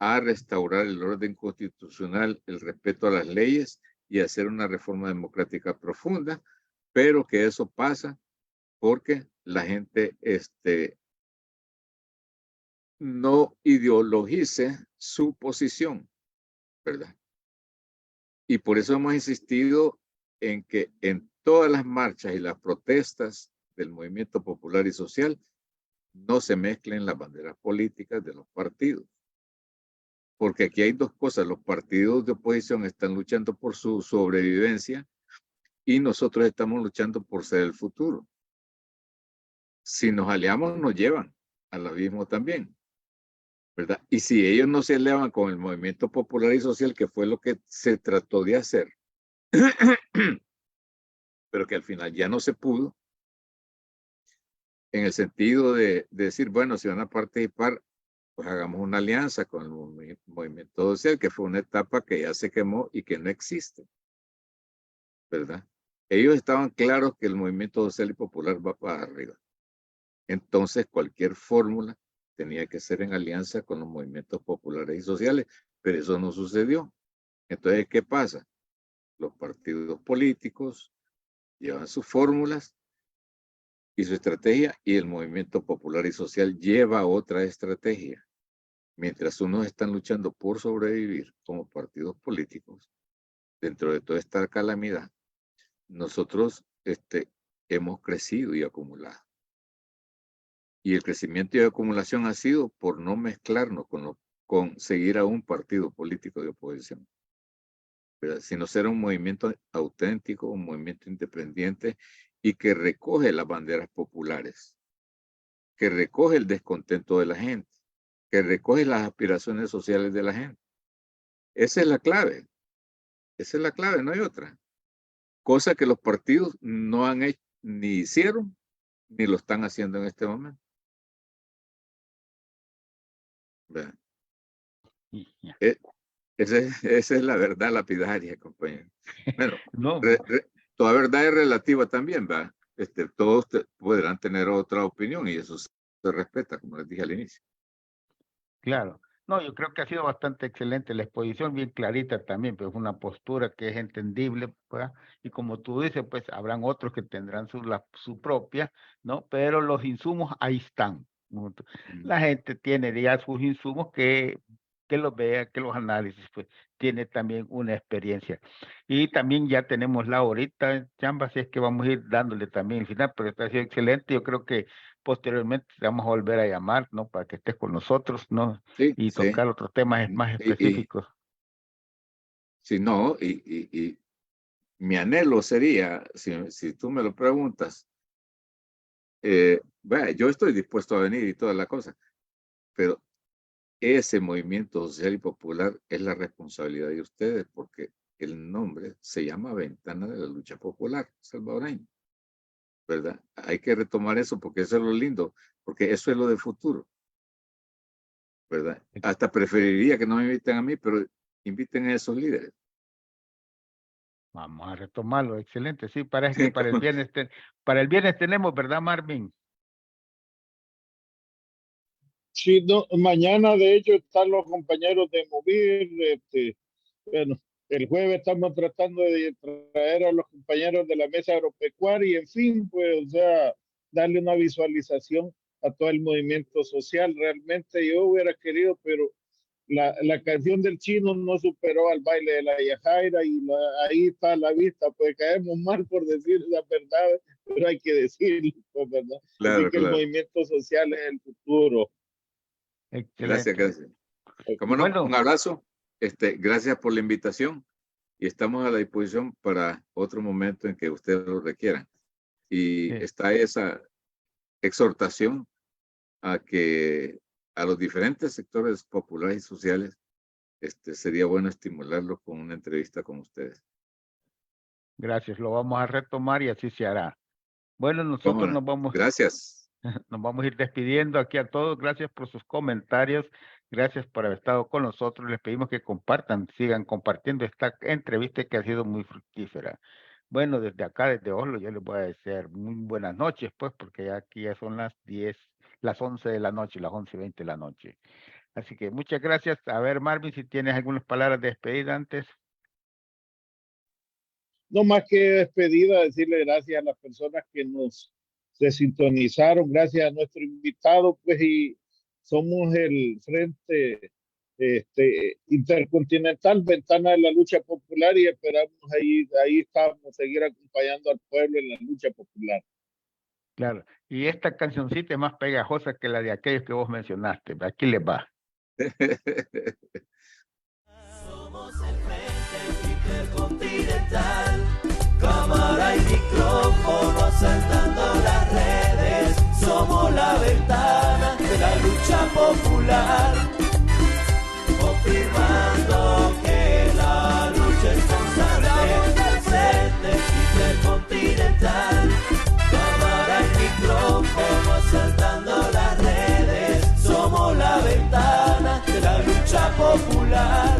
a restaurar el orden constitucional, el respeto a las leyes y hacer una reforma democrática profunda, pero que eso pasa porque la gente no ideologice su posición, ¿verdad? Y por eso hemos insistido en que en todas las marchas y las protestas del movimiento popular y social no se mezclen las banderas políticas de los partidos. Porque aquí hay dos cosas. Los partidos de oposición están luchando por su sobrevivencia y nosotros estamos luchando por ser el futuro. Si nos aliamos, nos llevan al abismo también, ¿verdad? Y si ellos no se aliaban con el movimiento popular y social, que fue lo que se trató de hacer, pero que al final ya no se pudo, en el sentido de decir, bueno, si van a participar, pues hagamos una alianza con el movimiento social, que fue una etapa que ya se quemó y que no existe, ¿verdad? Ellos estaban claros que el movimiento social y popular va para arriba. Entonces, cualquier fórmula tenía que ser en alianza con los movimientos populares y sociales, pero eso no sucedió. Entonces, ¿qué pasa? Los partidos políticos llevan sus fórmulas y su estrategia, y el movimiento popular y social lleva otra estrategia. Mientras unos están luchando por sobrevivir como partidos políticos, dentro de toda esta calamidad, nosotros hemos crecido y acumulado. Y el crecimiento y acumulación ha sido por no mezclarnos con seguir a un partido político de oposición, ¿verdad? Sino ser un movimiento auténtico, un movimiento independiente y que recoge las banderas populares, que recoge el descontento de la gente, que recoge las aspiraciones sociales de la gente. Esa es la clave. Esa es la clave, no hay otra. Cosa que los partidos no han hecho, ni hicieron, ni lo están haciendo en este momento. ¿Verdad? Esa es la verdad lapidaria, compañero. Bueno, No, toda verdad es relativa también, ¿va? Todos podrán tener otra opinión y eso se respeta, como les dije al inicio. claro. No, yo creo que ha sido bastante excelente la exposición, bien clarita también, pues una postura que es entendible, ¿verdad? Y como tú dices, pues habrán otros que tendrán su propia, ¿no? Pero los insumos ahí están, ¿no? La gente tiene ya sus insumos que los vea, que los análisis, pues tiene también una experiencia. Y también ya tenemos la horita, Chamba, así es que vamos a ir dándole también el final, pero esto ha sido excelente. Yo creo que posteriormente te vamos a volver a llamar, ¿no? Para que estés con nosotros, ¿no? Sí, Y sí. tocar otros temas más específicos. Si no, y mi anhelo sería, si tú me lo preguntas, vaya, yo estoy dispuesto a venir y toda la cosa, pero ese movimiento social y popular es la responsabilidad de ustedes, porque el nombre se llama Ventana de la Lucha Popular Salvadoreña, ¿verdad? Hay que retomar eso porque eso es lo lindo, porque eso es lo de futuro, ¿verdad? Hasta preferiría que no me inviten a mí, pero inviten a esos líderes. Vamos a retomarlo, excelente. Sí, parece que para el viernes tenemos, ¿verdad, Marvin? Sí, no, mañana de hecho están los compañeros de Movir, bueno, el jueves estamos tratando de traer a los compañeros de la mesa agropecuaria y en fin, pues, o sea, darle una visualización a todo el movimiento social. Realmente yo hubiera querido, pero la canción del chino no superó al baile de la yajaira y ahí está a la vista, pues caemos mal por decir la verdad, pero hay que decirlo, pues, ¿verdad? Claro, Así que el movimiento social es el futuro. Excelente. Gracias. Como no, Bueno. un abrazo. Gracias por la invitación y estamos a la disposición para otro momento en que ustedes lo requieran. Y está esa exhortación a que a los diferentes sectores populares y sociales sería bueno estimularlos con una entrevista con ustedes. Gracias, lo vamos a retomar y así se hará. Bueno, nosotros nos vamos. Gracias. Nos vamos a ir despidiendo aquí a todos. Gracias por sus comentarios. Gracias por haber estado con nosotros. Les pedimos que compartan, sigan compartiendo esta entrevista que ha sido muy fructífera. Bueno, desde acá, desde Oslo, yo les voy a decir muy buenas noches, pues, porque ya aquí ya son las 11 de la noche, las 11:20 de la noche. Así que muchas gracias. A ver, Marvin, si tienes algunas palabras de despedida antes. No más que despedida, decirle gracias a las personas que se sintonizaron, gracias a nuestro invitado, pues, y somos el Frente Intercontinental, Ventana de la Lucha Popular, y esperamos ahí estamos, seguir acompañando al pueblo en la lucha popular. Claro, y esta cancioncita es más pegajosa que la de aquellos que vos mencionaste. Aquí les va. Somos el Frente Intercontinental, cámara y micrófono asaltando las redes. Somos la ventana de la lucha popular, confirmando que la lucha es constante. Frente Intercontinental, cámara y micrófono asaltando las redes. Somos la ventana de la lucha popular,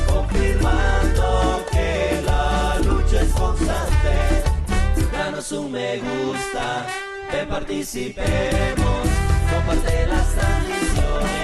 confirmando que la lucha es constante. Danos un me gusta, que participemos, comparte las transmisiones.